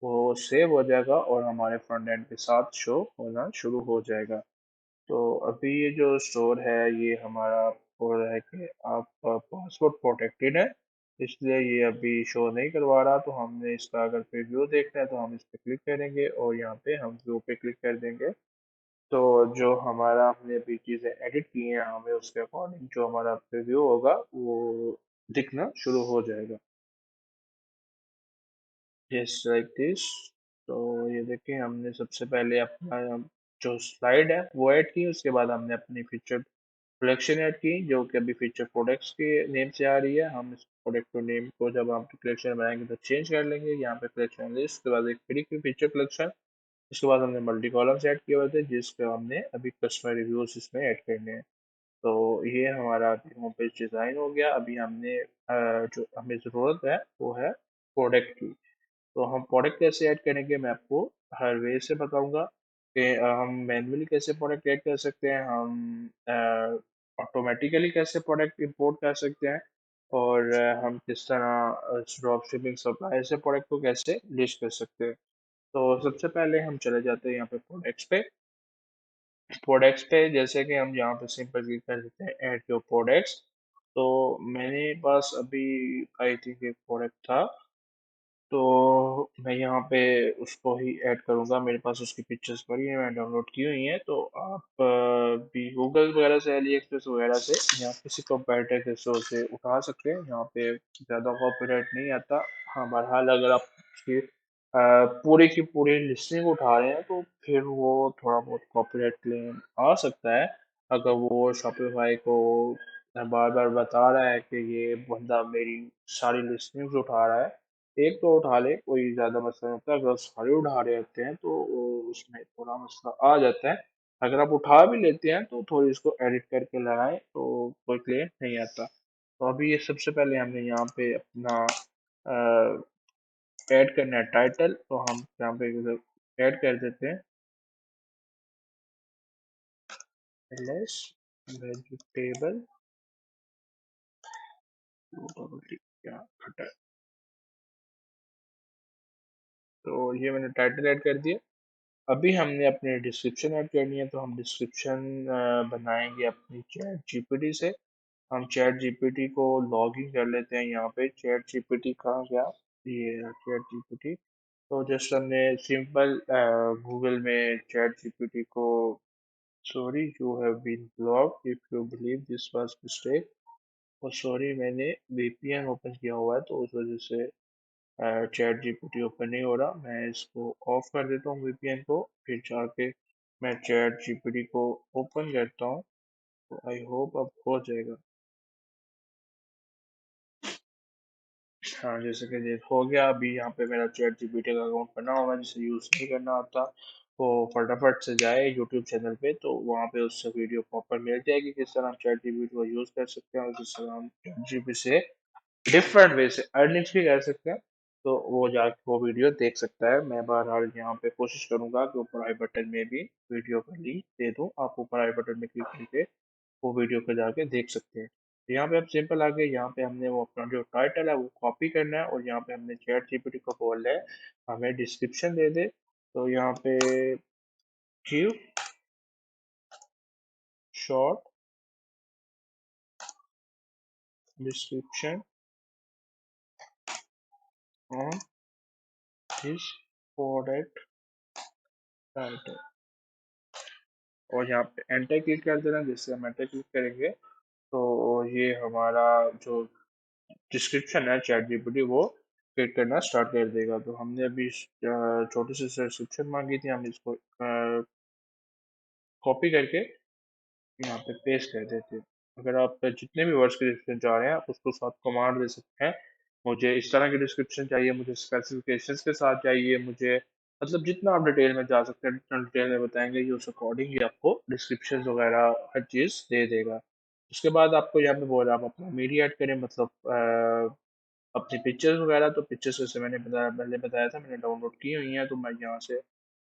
वो सेव हो जाएगा और हमारे फ्रंट एंड के साथ शो होना शुरू हो जाएगा। तो अभी ये जो स्टोर है, ये हमारा बोल रहा है कि आप पासवर्ड प्रोटेक्टेड है, इसलिए ये अभी शो नहीं करवा रहा। तो हमने इसका अगर प्रीव्यू देखना है, तो हम इस पर क्लिक करेंगे और यहाँ पे हम व्यू पे क्लिक कर देंगे। तो जो हमारा हमने अभी चीज़ें एडिट की हैं, हमें उसके अकॉर्डिंग जो हमारा प्रीव्यू होगा वो दिखना शुरू हो जाएगा, जस्ट लाइक दिस। तो ये देखिए, हमने सबसे पहले अपना जो स्लाइड है वो ऐड की। उसके बाद हमने अपनी फीचर कलेक्शन ऐड की, जो कि अभी फीचर प्रोडक्ट्स के नेम से आ रही है। हम इस प्रोडक्ट को नेम को जब हम कलेक्शन बनाएंगे तो चेंज कर लेंगे। यहाँ पे कलेक्शन लिस्ट के बाद एक फ्री की फीचर कलेक्शन। उसके बाद हमने मल्टी कॉलम्स ऐड किए हुए थे, जिसके हमने अभी कस्टमर रिव्यूज इसमें ऐड करने हैं। तो ये हमारा होम पेज डिज़ाइन हो गया। अभी हमने जो हमें ज़रूरत है वो है प्रोडक्ट की। तो हम प्रोडक्ट कैसे ऐड करेंगे, मैं आपको हर वे से बताऊंगा कि हम मैन्युअली कैसे प्रोडक्ट ऐड कर सकते हैं, हम ऑटोमेटिकली कैसे प्रोडक्ट इंपोर्ट कर सकते हैं, और हम किस तरह ड्रॉप शिपिंग सप्लायर से प्रोडक्ट को कैसे लिस्ट कर सकते हैं। तो सबसे पहले हम चले जाते हैं यहाँ पे प्रोडक्ट्स पे। प्रोडक्ट्स पे जैसे कि हम यहाँ पे सिंपल क्लिक कर देते हैं ऐड योर प्रोडक्ट्स। तो मेरे पास अभी आई थिंक एक प्रोडक्ट था, तो मैं यहाँ पे उसको ही ऐड करूँगा, मेरे पास उसकी पिक्चर्स पड़ी हैं, मैंने डाउनलोड की हुई हैं। तो आप भी गूगल वगैरह से, अली एक्सप्रेस वगैरह से या किसी कंपैरेटर के सोर्स से उठा सकते हैं। यहाँ पे ज़्यादा कॉपीराइट नहीं आता। हाँ, बहरहाल अगर आप उसकी पूरी की पूरी लिस्टिंग उठा रहे हैं तो फिर वो थोड़ा बहुत कॉपीराइट क्लेम आ सकता है। अगर वो शॉपिफाई को बार बार बता रहा है कि ये बंदा मेरी सारी लिस्टिंग्स उठा रहा है। एक तो उठा ले, कोई ज्यादा मसला नहीं होता। अगर सारे उठा रहे होते हैं तो उसमें थोड़ा मसला आ जाता है। अगर आप उठा भी लेते हैं तो थोड़ी इसको एडिट करके लगाएं तो कोई क्लेम नहीं आता। तो अभी ये सबसे पहले हमने यहाँ पे अपना ऐड करना है टाइटल। तो हम यहाँ पे ऐड कर देते हैं एलएस वेजिटेबल क्या खटा। तो ये मैंने टाइटल ऐड कर दिया। अभी हमने अपनी डिस्क्रिप्शन ऐड करनी है। तो हम डिस्क्रिप्शन बनाएंगे अपनी चैट जीपीटी से। हम चैट जीपीटी को लॉगिन कर लेते हैं। यहाँ पे चैट जीपीटी कहाँ गया, ये चैट जीपीटी। तो जस्ट हमने सिंपल गूगल में चैट जीपीटी को, sorry you have been blocked if you believe this was mistake. और सॉरी, मैंने वीपीएन ओपन किया हुआ है तो उस वजह से चैट जीपीटी ओपन नहीं हो रहा। मैं इसको ऑफ कर देता हूँ वीपीएन को, फिर जाके मैं चैट जीपीटी को ओपन करता हूँ। तो आई होप अब हो जाएगा। हाँ, जैसे कि ये हो गया। अभी यहाँ पे मेरा चैट जीपीटी का अकाउंट बना हुआ है। जिसे यूज़ नहीं करना आता वो फटाफट से जाए यूट्यूब चैनल पे, तो वहाँ पे उससे वीडियो प्रॉपर मिल जाएगी किस तरह हम चैट जीपीटी को यूज़ कर सकते हैं और किस तरह हम चैट जीपीटी से डिफरेंट वे से अर्निंग्स भी कर सकते हैं। तो वो जाके वो वीडियो देख सकता है। मैं बहरहाल यहाँ पे कोशिश करूंगा कि ऊपर आई बटन में भी वीडियो का लिंक दे दूँ। आप ऊपर आई बटन में क्लिक करके वो वीडियो को जाके देख सकते हैं। तो यहाँ पे आप सिंपल आगे यहाँ पे हमने वो अपना जो टाइटल है वो कॉपी करना है और यहाँ पे हमने चैट जीपीटी को बोलना है हमें डिस्क्रिप्शन दे दे। तो यहाँ पे give short description on this product title. और यहाँ पे एंटर क्लिक कर देना। जैसे हम एंटर क्लिक करेंगे तो ये हमारा जो डिस्क्रिप्शन है चैट जीपीटी वो क्रिएट करना स्टार्ट कर देगा। तो हमने अभी छोटी सी डिस्क्रिप्शन मांगी थी, हम इसको कॉपी करके यहाँ पे पेस्ट कर देते हैं। अगर आप जितने भी वर्ड्स की डिस्क्रिप्शन चाह रहे हैं आप उसको साथ कमांड दे सकते हैं। मुझे इस तरह की डिस्क्रिप्शन चाहिए, मुझे स्पेसिफिकेशंस के साथ चाहिए, मुझे मतलब जितना आप डिटेल में जा सकते हैं जितना डिटेल में बताएंगे ये उस अकॉर्डिंग ही आपको डिस्क्रिप्शन वगैरह हर चीज़ दे देगा। उसके बाद आपको यहाँ पे बोला आप अपना मीडिया ऐड करें, मतलब अपनी पिक्चर्स वगैरह। तो पिक्चर्स जैसे मैंने बताया, पहले बताया था, मैंने डाउनलोड की हुई हैं। तो मैं यहाँ से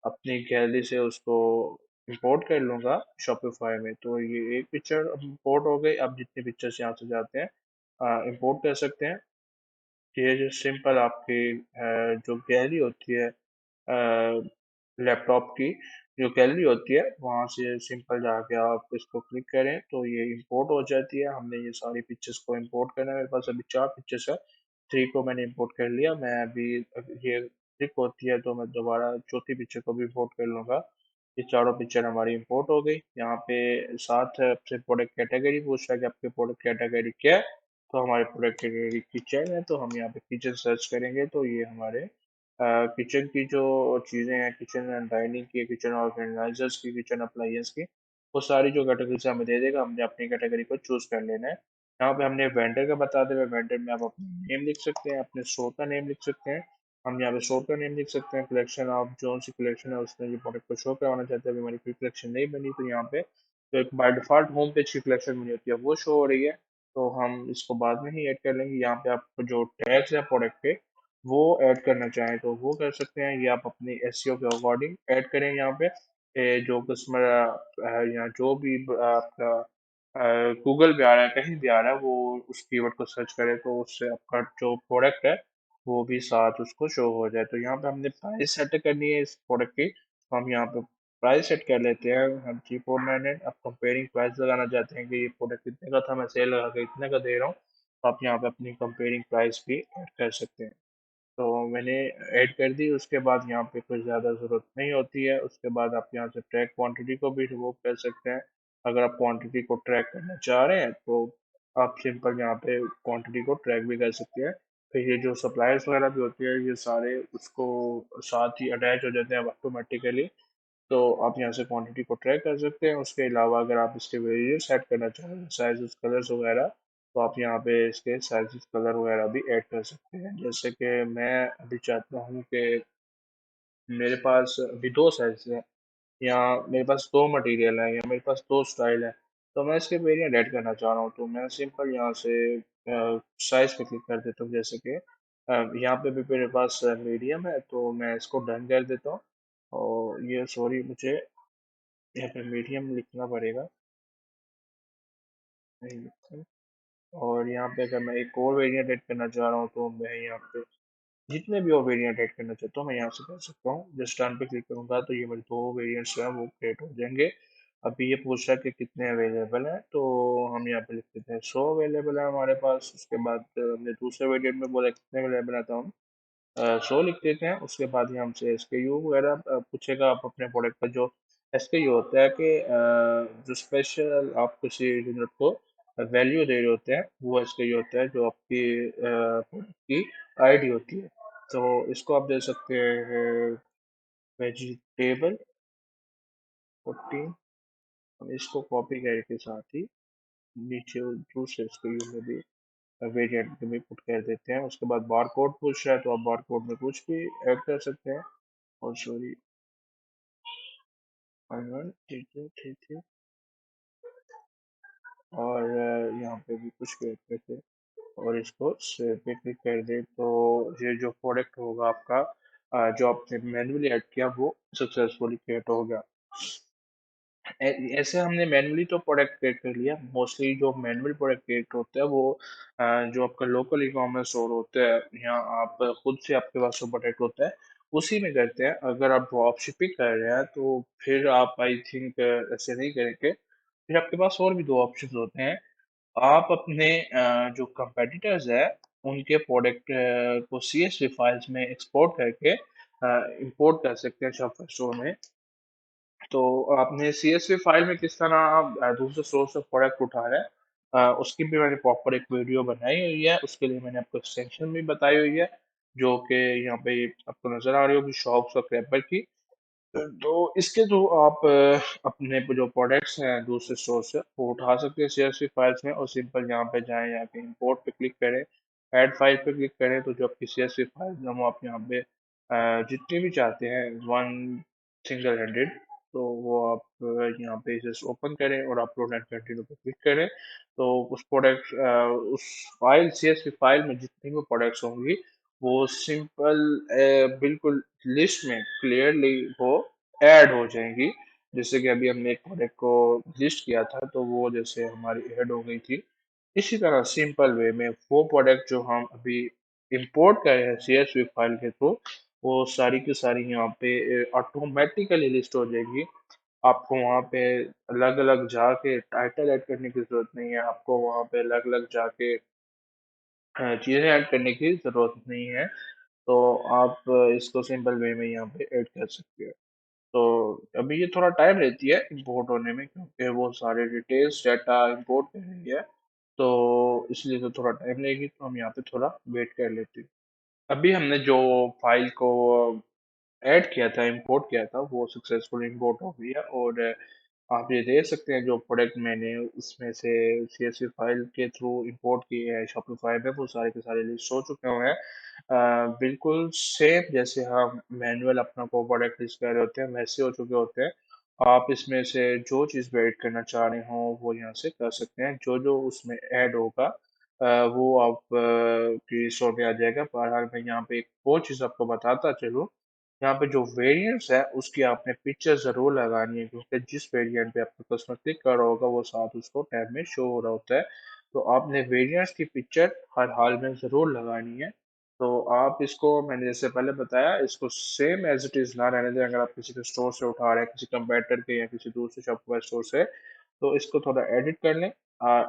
अपनी गैलरी से उसको इंपोर्ट कर लूँगा शॉपिफाई में। तो ये एक पिक्चर इंपोर्ट हो गई। अब जितनी पिक्चर्स यहाँ से जाते हैं इंपोर्ट कर सकते हैं। ये जो सिंपल आपकी जो गैलरी होती है लैपटॉप की, जो गैलरी होती है वहाँ से सिंपल जाके आप इसको क्लिक करें तो ये इंपोर्ट हो जाती है। हमने ये सारी पिक्चर्स को इंपोर्ट करना है। मेरे पास अभी 4 पिक्चर्स है, 3 को मैंने इंपोर्ट कर लिया। मैं अभी ये क्लिक होती है तो मैं दोबारा चौथी पिक्चर को भी इंपोर्ट कर लूँगा। ये चारों पिक्चर हमारी इंपोर्ट हो गई। यहाँ पे साथ आपसे प्रोडक्ट कैटेगरी पूछ रहा है कि आपके प्रोडक्ट कैटेगरी क्या है। तो हमारे प्रोडक्ट कैटेगरी किचन है तो हम यहाँ पे किचन सर्च करेंगे तो ये हमारे किचन की जो चीज़ें हैं, किचन एंड डाइनिंग की, किचन ऑर्गेनाइजर्स की, किचन अप्लायंस की, वो सारी जो कैटेगरीज हमें दे देगा। हमने अपनी कैटेगरी को चूज कर लेना है। यहाँ पे हमने वेंडर का बता दें, वेंडर में आप अपना नेम लिख सकते हैं, अपने स्टोर का नेम लिख सकते हैं। हम यहाँ पे स्टोर का नेम लिख सकते हैं, कलेक्शन आप जो सी कलेक्शन है उसमें ये प्रोडक्ट को शो करवाना चाहते हैं। अभी हमारी कोई कलेक्शन नहीं बनी तो यहाँ पे तो एक बाय डिफॉल्ट होम पेज की कलेक्शन बनी होती है वो शो हो रही है। तो हम इसको बाद में ही ऐड कर लेंगे। यहाँ पे आपको जो टैग्स है प्रोडक्ट के वो ऐड करना चाहें तो वो कर सकते हैं। ये आप अपनी एसईओ के अकॉर्डिंग ऐड करें। यहाँ पे जो कस्टमर या जो भी आपका गूगल पे आ रहा है, कहीं भी आ रहा है, वो उस कीवर्ड को सर्च करे तो उससे आपका जो प्रोडक्ट है वो भी साथ उसको शो हो जाए। तो यहाँ पे हमने प्राइस सेट करनी है इस प्रोडक्ट की। तो हम यहाँ पे प्राइस सेट कर लेते हैं हम 3499। आप कंपेयरिंग प्राइस लगाना चाहते हैं कि ये प्रोडक्ट इतने का था, मैं सेल लगा के इतने का दे रहा हूँ, तो आप यहाँ पे अपनी कंपेयरिंग प्राइस भी ऐड कर सकते हैं। तो मैंने ऐड कर दी। उसके बाद यहाँ पे कुछ ज़्यादा ज़रूरत नहीं होती है। उसके बाद आप यहाँ से ट्रैक क्वांटिटी को भी रिमूव कर सकते हैं। अगर आप क्वांटिटी को ट्रैक करना चाह रहे हैं तो आप सिंपल यहाँ पे क्वांटिटी को ट्रैक भी कर सकते हैं। फिर ये जो सप्लायर्स वगैरह भी होती है ये सारे उसको साथ ही अटैच हो जाते हैं ऑटोमेटिकली। तो आप यहाँ से क्वांटिटी को ट्रैक कर सकते हैं। उसके अलावा अगर आप इसके वेरिएंट सेट करना चाहें, साइजेस कलर्स वगैरह, तो आप यहाँ पे इसके साइजेस कलर वगैरह भी ऐड कर सकते हैं। जैसे कि मैं अभी चाहता हूँ कि मेरे पास अभी दो साइज है, या मेरे पास दो मटेरियल है, या मेरे पास दो स्टाइल है, तो मैं इसके वेरिएंट ऐड करना चाह रहा हूँ। तो मैं सिंपल यहाँ से साइज पे क्लिक कर देता हूँ। जैसे कि यहाँ पे भी मेरे पास मीडियम है, तो मैं इसको डन कर देता हूँ। और ये सॉरी, मुझे यहाँ पे मीडियम लिखना पड़ेगा, नहीं लिखा। और यहाँ पे अगर मैं एक और वेरिएंट ऐड करना चाह रहा हूँ तो मैं यहाँ पे जितने भी और वेरिएंट ऐड करना चाहता हूँ मैं यहाँ से कर सकता हूँ। जस्ट टर्न पे क्लिक करूंगा तो ये मेरे दो वेरिएंट्स हैं वो क्रिएट हो जाएंगे। अभी ये पूछ रहा है कि कितने अवेलेबल हैं, तो हम यहाँ पे लिख देते हैं 100 अवेलेबल है हमारे पास। उसके बाद हमने दूसरे वेरिएंट में बोला कितने अवेलेबल है, तो हम 100 लिख देते हैं। उसके बाद ही हमसे एसकेयू वगैरह पूछेगा। आप अपने प्रोडक्ट का जो एसकेयू होता है कि जो स्पेशल आप किसी यूनिट को वैल्यू दे रहे होते हैं, वो एसकेयू होता है जो आपकी प्रोडक्ट की आईडी होती है। तो इसको आप दे सकते हैं वेजिटेबल 14। हम इसको कॉपी करके साथ ही नीचे दूसरे एसकेयू में भी वेरिएंट में पुट कर देते हैं। उसके बाद बार कोड पूछ रहा है तो आप बार कोड में कुछ भी ऐड कर सकते हैं। और सॉरी, अनवन, ठीक है ठीक है। और यहाँ पे भी कुछ भी ऐड करके और इसको सेव पे क्लिक कर दे तो ये जो प्रोडक्ट होगा आपका जो आपने मैन्युअली ऐड किया वो सक्सेसफुली क्रिएट हो गया। ऐसे हमने मैन्युअली तो प्रोडक्ट क्रिएट कर लिया। मोस्टली जो मैनुअल प्रोडक्ट क्रिएट होते हैं वो जो आपका लोकल ई कॉमर्स स्टोर होता है, या आप खुद से आपके पास जो प्रोडक्ट होता है उसी में करते हैं। अगर आप ड्रॉप शिपिंग कर रहे हैं तो फिर आप आई थिंक ऐसे नहीं करेंगे। फिर आपके पास और भी दो ऑप्शन होते हैं। आप अपने जो कंपेटिटर्स है उनके प्रोडक्ट को CSV फाइल्स में एक्सपोर्ट करके इंपोर्ट कर सकते हैं शॉप स्टोर में। तो आपने CSV फाइल में किस तरह आप दूसरे सोर्स से प्रोडक्ट उठा रहे हैं, उसकी भी मैंने प्रॉपर एक वीडियो बनाई हुई है। उसके लिए मैंने आपको एक्सटेंशन भी बताई हुई है, जो कि यहाँ पे आपको नजर आ रही होगी, शॉप्स और क्रैपर की। तो इसके थ्रू आप अपने जो प्रोडक्ट्स हैं दूसरे स्टोर से वो उठा सकते हैं CSV फाइल्स में। और सिंपल यहाँ पे जाएं, यहाँ पे इंपोर्ट पे क्लिक करें, ऐड फाइल पे क्लिक करें, तो जो आपकी CSV फाइल है वो आप यहाँ पे जितनी भी चाहते हैं 1 सिंगल 100, तो वो आप यहाँ पे जस्ट ओपन करें और अपलोड एंड कंटिन्यू पे क्लिक करें। तो उस प्रोडक्ट उस फाइल CSV फाइल में जितनी भी प्रोडक्ट्स होंगी वो सिंपल बिल्कुल लिस्ट में क्लियरली वो ऐड हो जाएंगी। जैसे कि अभी हमने एक प्रोडक्ट को लिस्ट किया था तो वो जैसे हमारी ऐड हो गई थी। इसी तरह सिंपल वे में वो प्रोडक्ट जो हम अभी इंपोर्ट कर रहे हैं CSV फाइल के थ्रू, वो सारी की सारी यहाँ पे ऑटोमेटिकली लिस्ट हो जाएगी। आपको वहाँ पे अलग अलग जाके टाइटल ऐड करने की जरूरत नहीं है। आपको वहाँ पे अलग अलग जाके चीज़ें ऐड करने की जरूरत नहीं है। तो आप इसको सिंपल वे में यहाँ पे ऐड कर सकते हैं। तो अभी ये थोड़ा टाइम लेती है इंपोर्ट होने में, क्योंकि वो सारे डिटेल्स डाटा इंपोर्ट कर रही है। तो इसलिए तो थोड़ा टाइम लगेगी, तो हम यहाँ पे थोड़ा वेट कर लेते हैं। अभी हमने जो फाइल को ऐड किया था, इंपोर्ट किया था, वो सक्सेसफुल इंपोर्ट हो गई है। और आप ये देख सकते हैं जो प्रोडक्ट मैंने उसमें से CSV फाइल के थ्रू इंपोर्ट किए हैं शॉपिफाई में, वो सारे के सारे लिस्ट हो चुके हुए हैं। बिल्कुल सेम जैसे हम मैनुअल अपना को प्रोडक्ट लिस्ट कर रहे होते हैं वैसे हो चुके होते हैं। आप इसमें से जो चीज़ भी ऐड करना चाह रहे हो वो यहाँ से कर सकते हैं। जो जो उसमें ऐड होगा वो आप की स्टोर में आ जाएगा। बहरहाल मैं यहाँ पे एक और चीज़ आपको बताता चलूँ, यहाँ पे जो वेरिएंट्स है उसकी आपने पिक्चर ज़रूर लगानी है, क्योंकि जिस वेरिएंट पे आपका कस्टमर क्लिक कर रहा होगा वो साथ उसको टैब में शो हो रहा होता है। तो आपने वेरिएंट्स की पिक्चर हर हाल में ज़रूर लगानी है। तो आप इसको मैंने जैसे पहले बताया, इसको सेम एज इट इज़ ना रहने दें। अगर आप किसी के स्टोर से उठा रहे हैं, किसी कंपेटिटर के या किसी दूसरे शॉपिफाई स्टोर से, तो इसको थोड़ा एडिट कर लें।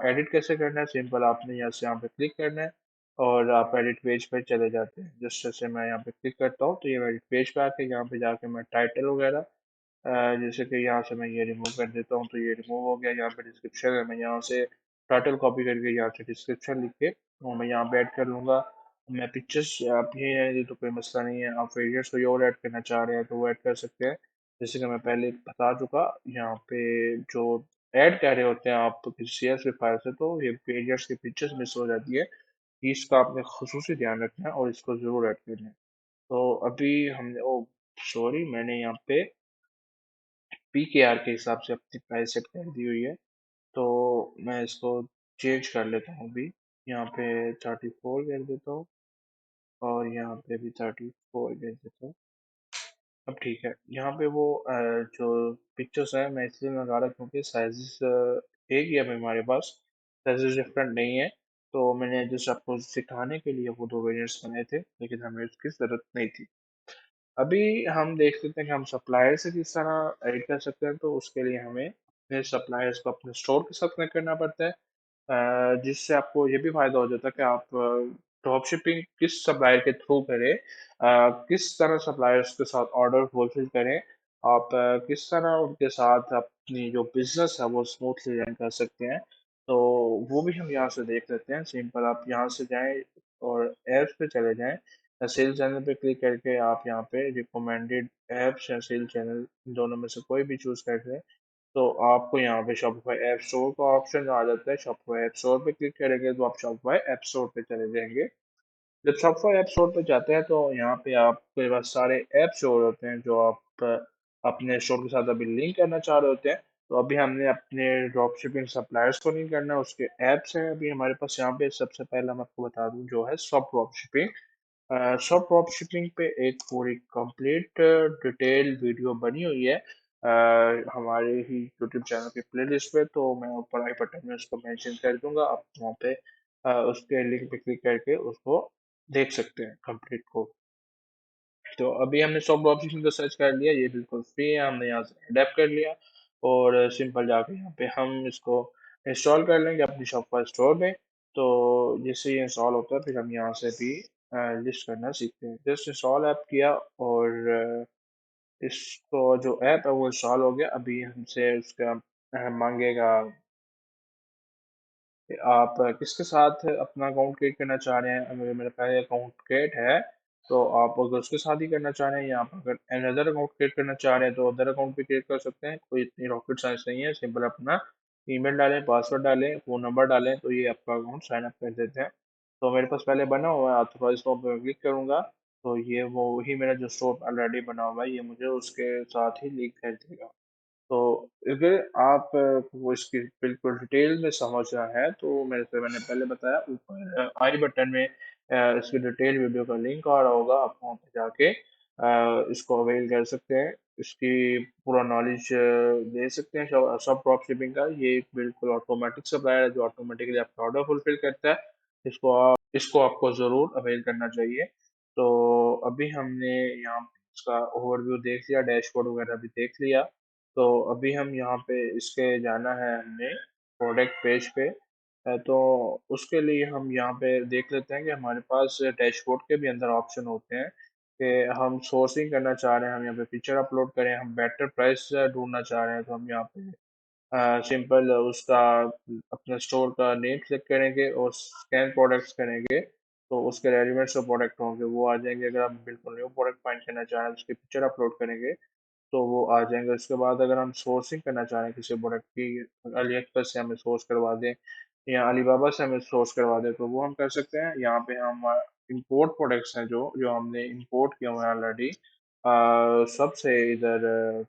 एडिट कैसे करना है, सिंपल आपने यहाँ से यहाँ पे क्लिक करना है। और आप एडिट पेज पे चले जाते हैं। जिस जैसे मैं यहाँ पे क्लिक करता हूँ तो ये एडिट पेज पे आके यहाँ पे जाके मैं टाइटल वगैरह जैसे कि यहाँ से मैं ये रिमूव कर देता हूँ तो ये रिमूव हो गया। यहाँ पे डिस्क्रिप्शन है, मैं यहाँ से टाइटल कॉपी करके यहाँ से डिस्क्रिप्शन लिख के और मैं यहाँ पे ऐड कर लूँगा। मैं पिक्चर्स आप ये है, ये तो कोई मसला नहीं है। आप वीडियोस कोई और ऐड करना चाह रहे हैं तो वो ऐड कर सकते हैं। जैसे कि मैं पहले बता चुका, यहाँ पे जो ऐड कर रहे होते हैं आप किसी CSV फाइल से तो ये पेजेस की पिक्चर्स मिस हो जाती है। इसका आपने खुसूसी ध्यान रखना है और इसको ज़रूर ऐड करना है। तो अभी हमने ओ सॉरी, मैंने यहाँ पे PKR के हिसाब से अपनी प्राइस सेट कर दी हुई है। तो मैं इसको चेंज कर लेता हूँ अभी। यहाँ पे 34 कर देता हूँ और यहाँ पे भी 34 कर देता हूँ। अब ठीक है। यहाँ पे वो जो पिक्चर्स है मैं इसलिए लगा रहा हूँ क्योंकि साइजेस एक ही है अभी हमारे पास, साइजेस डिफरेंट नहीं है। तो मैंने जस्ट आपको सिखाने के लिए वो दो वेरिएंट्स बनाए थे, लेकिन हमें उसकी ज़रूरत नहीं थी। अभी हम देख लेते हैं कि हम सप्लायर से किस तरह एडिट कर सकते हैं। तो उसके लिए हमें अपने सप्लायर्स को अपने स्टोर के साथ कनेक्ट करना पड़ता है, जिससे आपको ये भी फायदा हो जाता है कि आप ड्रॉप शिपिंग किस सप्लायर के थ्रू करें, किस तरह सप्लायर्स के साथ ऑर्डर फुलफिल करें, आप किस तरह उनके साथ अपनी जो बिजनेस है वो स्मूथली रन कर सकते हैं। तो वो भी हम यहाँ से देख लेते हैं। सिंपल आप यहाँ से जाएं और ऐप्स पे चले जाएं, सेल चैनल पे क्लिक करके आप यहाँ पे रिकमेंडेड ऐप्स या सेल चैनल दोनों में से कोई भी चूज करते हैं। तो आपको यहाँ पे शॉपिफाई ऐप स्टोर का ऑप्शन आ जाता है। शॉपिफाई ऐप स्टोर पे क्लिक करेंगे तो आप शॉपिफाई ऐप स्टोर पे चले जाएंगे। जब शॉपिफाई ऐप स्टोर पे जाते हैं तो यहाँ पे आपके पास सारे ऐप स्टोर होते हैं जो आप अपने स्टोर के साथ अभी लिंक करना चाह रहे होते हैं। तो अभी हमने अपने ड्रॉप शिपिंग सप्लायर्स को लिंक करना है, उसके ऐप्स हैं अभी हमारे पास। यहाँ पे सबसे पहला मैं आपको बता दूं जो है शॉप ड्रॉप शिपिंग। सब ड्रॉप शिपिंग पे एक पूरी कंप्लीट डिटेल वीडियो बनी हुई है हमारे ही यूट्यूब चैनल के प्लेलिस्ट पे। तो मैं ऊपर आई बटन में उसको मेंशन कर दूंगा, आप वहाँ पे उसके लिंक पे क्लिक करके उसको देख सकते हैं कंप्लीट को। तो अभी हमने सब ड्रॉप शिपिंग को सर्च कर लिया, ये बिल्कुल फ्री है, हमने यहाँ से अडेप्ट कर लिया और सिंपल जाके यहाँ पे हम इसको इंस्टॉल कर लेंगे अपनी शॉपिफाई स्टोर में। तो जैसे ये इंस्टॉल होता है फिर हम यहाँ से भी लिस्ट करना सीखते हैं। जस्ट इंस्टॉल ऐप किया और इसको जो ऐप है वो इंस्टॉल हो गया। अभी हमसे उसका मांगेगा कि आप किसके साथ अपना अकाउंट क्रिएट करना चाह रहे हैं। अगर मेरा पहले अकाउंट क्रिएट है तो आप अगर उसके साथ ही करना चाह रहे हैं, या आप अगर अनदर अकाउंट क्रिएट करना चाह रहे हैं तो अदर अकाउंट भी क्रिएट कर सकते हैं। कोई इतनी रॉकेट साइंस नहीं है, सिंपल अपना ईमेल डालें, पासवर्ड डालें, फ़ोन नंबर डालें तो ये आपका अकाउंट साइन अप कर देते हैं। तो मेरे पास पहले बना हुआ है, ऑथराइज स्टोर पर क्लिक करूंगा तो ये वो ही मेरा जो स्टोर ऑलरेडी बना हुआ है ये मुझे उसके साथ ही लिंक कर देगा। तो अगर आप वो इसकी बिल्कुल डिटेल में समझना है तो मैंने पहले बताया ऊपर आई बटन में इसकी डिटेल वीडियो का लिंक आ रहा होगा, आप वहाँ पे जाके इसको अवेल कर सकते हैं। इसकी पूरा नॉलेज ले सकते हैं। सब ड्रॉप शिपिंग का ये एक बिल्कुल ऑटोमेटिक सप्लायर है जो ऑटोमेटिकली आपका ऑर्डर फुलफिल करता है। इसको आपको ज़रूर अवेल करना चाहिए। तो अभी हमने यहाँ पे इसका ओवरव्यू देख लिया, डैशबोर्ड वगैरह भी देख लिया। तो अभी हम यहाँ पे इसके जाना है हमने प्रोडक्ट पेज पे। तो उसके लिए हम यहाँ पे देख लेते हैं कि हमारे पास डैशबोर्ड के भी अंदर ऑप्शन होते हैं कि हम सोर्सिंग करना चाह रहे हैं, हम यहाँ पे पिक्चर अपलोड करें, हम बेटर प्राइस ढूंढना चाह रहे हैं तो हम यहाँ पे सिंपल उसका अपने स्टोर का नेम सेलेक्ट करेंगे और स्कैन प्रोडक्ट्स करेंगे तो उसके रेलिवेंट जो प्रोडक्ट होंगे वो आ जाएंगे। अगर हम बिल्कुल न्यू प्रोडक्ट फाइंड करना चाह रहे हैं उसकी पिक्चर अपलोड करेंगे तो वो आ जाएंगे। उसके बाद अगर हम सोर्सिंग करना चाह रहे हैं किसी प्रोडक्ट की, अली एक्सप्रेस से हमें सोर्स करवा दें या अलीबाबा से हमें सोर्स करवा दें तो वो हम कर सकते हैं। यहाँ पे हम इंपोर्ट प्रोडक्ट्स हैं जो जो हमने इंपोर्ट किया हुआ है ऑलरेडी सबसे इधर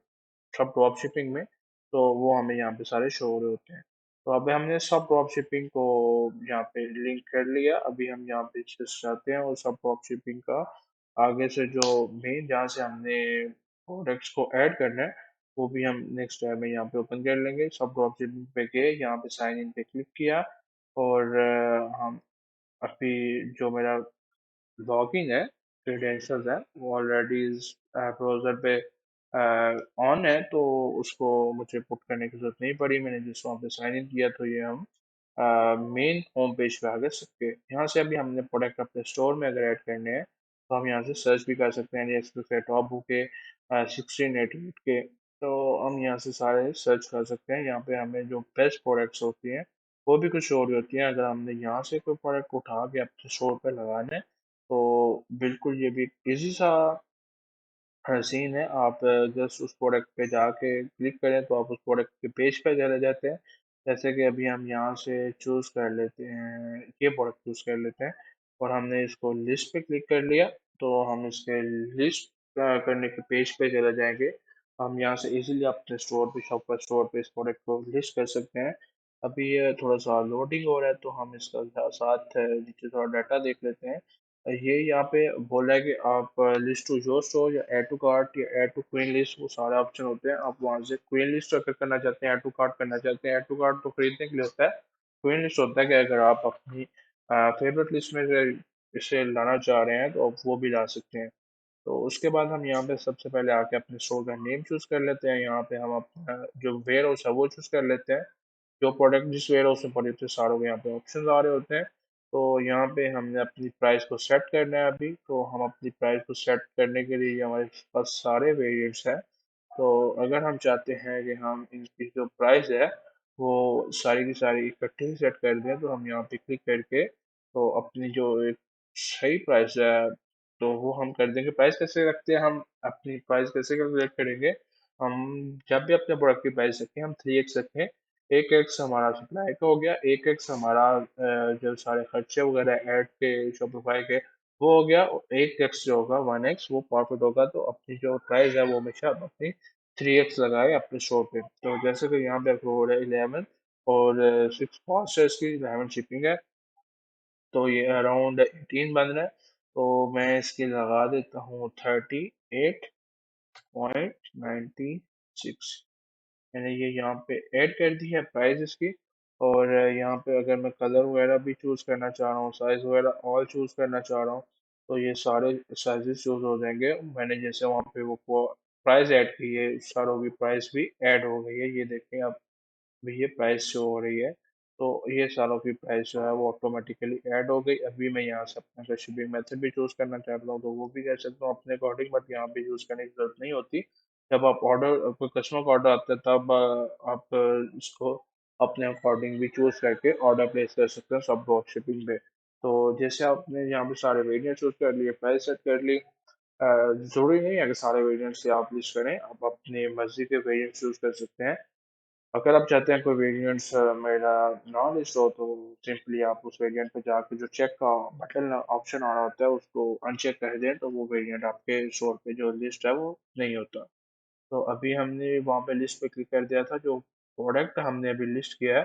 सब ड्रॉप शिपिंग में, तो वो हमें यहाँ पे सारे शो हो रहे होते हैं। तो अभी हमने सब ड्रॉप शिपिंग को यहाँ पे लिंक कर लिया। अभी हम यहाँ पे just जाते हैं और सब ड्रॉप शिपिंग का आगे से जो मेन जहाँ से हमने प्रोडक्ट्स को ऐड करना है वो भी हम नेक्स्ट टाइम में यहाँ पे ओपन कर लेंगे। सब ड्रॉप शिपिंग पे गए, यहाँ पे साइन इन पे क्लिक किया और हम अभी जो मेरा लॉगिन है, क्रेडेंशियल्स है, वो ऑलरेडी इस ब्राउज़र पे ऑन है तो उसको मुझे पुट करने की ज़रूरत नहीं पड़ी। मैंने जिस वहाँ पे साइन इन किया तो ये हम मेन होम पेज पे आगे सकते हैं। यहाँ से अभी हमने प्रोडक्ट अपने स्टोर में अगर ऐड करने हैं तो हम यहाँ से सर्च भी कर सकते हैं, जैसे टॉप बुक के 1688 के। तो हम यहाँ से सारे सर्च कर सकते हैं। यहाँ पे हमें जो बेस्ट प्रोडक्ट्स होती हैं वो भी कुछ और होती हैं। अगर हमने यहाँ से कोई प्रोडक्ट उठा के अपने स्टोर पे लगाना है तो बिल्कुल ये भी इजी सा सीन है। आप जस्ट उस प्रोडक्ट पे जाके क्लिक करें तो आप उस प्रोडक्ट के पेज पे चले जाते हैं। जैसे कि अभी हम यहाँ से चूज़ कर लेते हैं, ये प्रोडक्ट चूज़ कर लेते हैं और हमने इसको लिस्ट पे क्लिक कर लिया तो हम इसके लिस्ट करने के पेज पे चले जाएंगे। हम यहाँ से इजीली अपने स्टोर पे, शॉपर स्टोर पे इस प्रोडक्ट को लिस्ट कर सकते हैं। अभी ये थोड़ा सा लोडिंग हो रहा है तो हम इसका साथ नीचे थोड़ा डाटा देख लेते हैं। ये यहाँ पे बोला है कि आप लिस्ट टू योर स्टोर या ऐड टू कार्ट या ऐड टू क्वीन लिस्ट, वो सारे ऑप्शन होते हैं। आप वहाँ से क्वीन लिस्ट अगर करना चाहते हैं, ऐड टू कार्ट करना चाहते हैं। ऐड टू कार्ट तो खरीदने के लिए होता है। क्वीन लिस्ट होता है कि अगर आप अपनी फेवरेट लिस्ट में से इसे लाना चाह रहे हैं तो आप वो भी ला सकते हैं। तो उसके बाद हम यहाँ पे सबसे पहले आके अपने स्टोर का नेम चूज कर लेते हैं। यहाँ पे हम अपना जो वेयर हाउस है वो चूज कर लेते हैं। जो प्रोडक्ट जिस वेयर हाउस में पड़े होते हैं सारों के यहाँ पे ऑप्शन आ रहे होते हैं। तो यहाँ पे हमने अपनी प्राइस को सेट करना है। अभी तो हम अपनी प्राइस को सेट करने के लिए हमारे पास सारे वेरिएंट्स हैं। तो अगर हम चाहते हैं कि हम इनकी जो प्राइस है वो सारी की सारी इकट्ठी सेट कर दें तो हम यहाँ पे क्लिक करके तो अपनी जो एक सही प्राइस है तो वो हम कर देंगे। प्राइस कैसे रखते हैं, हम अपनी प्राइस कैसे कैलकुलेट करेंगे, हम जब भी अपने प्रोडक्ट की प्राइस रखें हम 3x रखें। 1x हमारा सप्लाई का हो गया, 1x हमारा जो सारे खर्चे वगैरह ऐड के शॉपिफाई के वो हो गया, 1x जो होगा 1x वो प्रॉफिट होगा। तो अपनी जो प्राइस है वो हमेशा आप अपनी 3x लगाए अपने शो पे। तो जैसे कि यहाँ पे आपको हो रहा है 11 और 6 कॉस्ट है इसकी, 11 शिपिंग है तो ये अराउंड 18 बन रहा है। तो मैं इसकी लगा देता हूँ 38.96। मैंने ये यहाँ पे ऐड कर दी है प्राइस इसकी। और यहाँ पे अगर मैं कलर वगैरह भी चूज़ करना चाह रहा हूँ, साइज़ वगैरह ऑल चूज़ करना चाह रहा हूँ तो ये सारे साइजेस चूज़ हो जाएंगे। मैंने जैसे वहाँ पे वो प्राइस ऐड की है, सारों की प्राइस भी ऐड हो गई है, ये देखें आप भी ये प्राइस शो हो रही है। तो ये सारों की प्राइस जो है वो ऑटोमेटिकली ऐड हो गई। अभी मैं यहाँ से अपना अगर शिपिंग मेथड भी चूज़ करना चाहता हूँ तो वो भी कर सकता हूँ अपने अकॉर्डिंग, बट यहाँ पे यूज़ करने की जरूरत नहीं होती। जब आप ऑर्डर कोई कस्टमर का ऑर्डर आता है तब आप इसको अपने अकॉर्डिंग भी चूज़ करके ऑर्डर प्लेस कर सकते हैं सब ड्रॉप शिपिंग पे। तो जैसे आपने यहाँ पे सारे वेरिएंट चूज़ कर लिए, प्राइस सेट कर ली, जरूरी नहीं है कि सारे वेरिएंट से आप लिस्ट करें, आप अपनी मर्जी के वेरिएंट चूज़ कर सकते हैं। अगर आप चाहते हैं कोई वेरिएंट्स मेरा ना लिस्ट हो तो सिंपली आप उस वेरिएंट पे जाके जो चेक का बटन ऑप्शन आ रहा होता है उसको अनचेक कर दें तो वो वेरिएंट आपके स्टोर पे जो लिस्ट है वो नहीं होता। तो अभी हमने वहाँ पे लिस्ट पे क्लिक कर दिया था, जो प्रोडक्ट हमने अभी लिस्ट किया है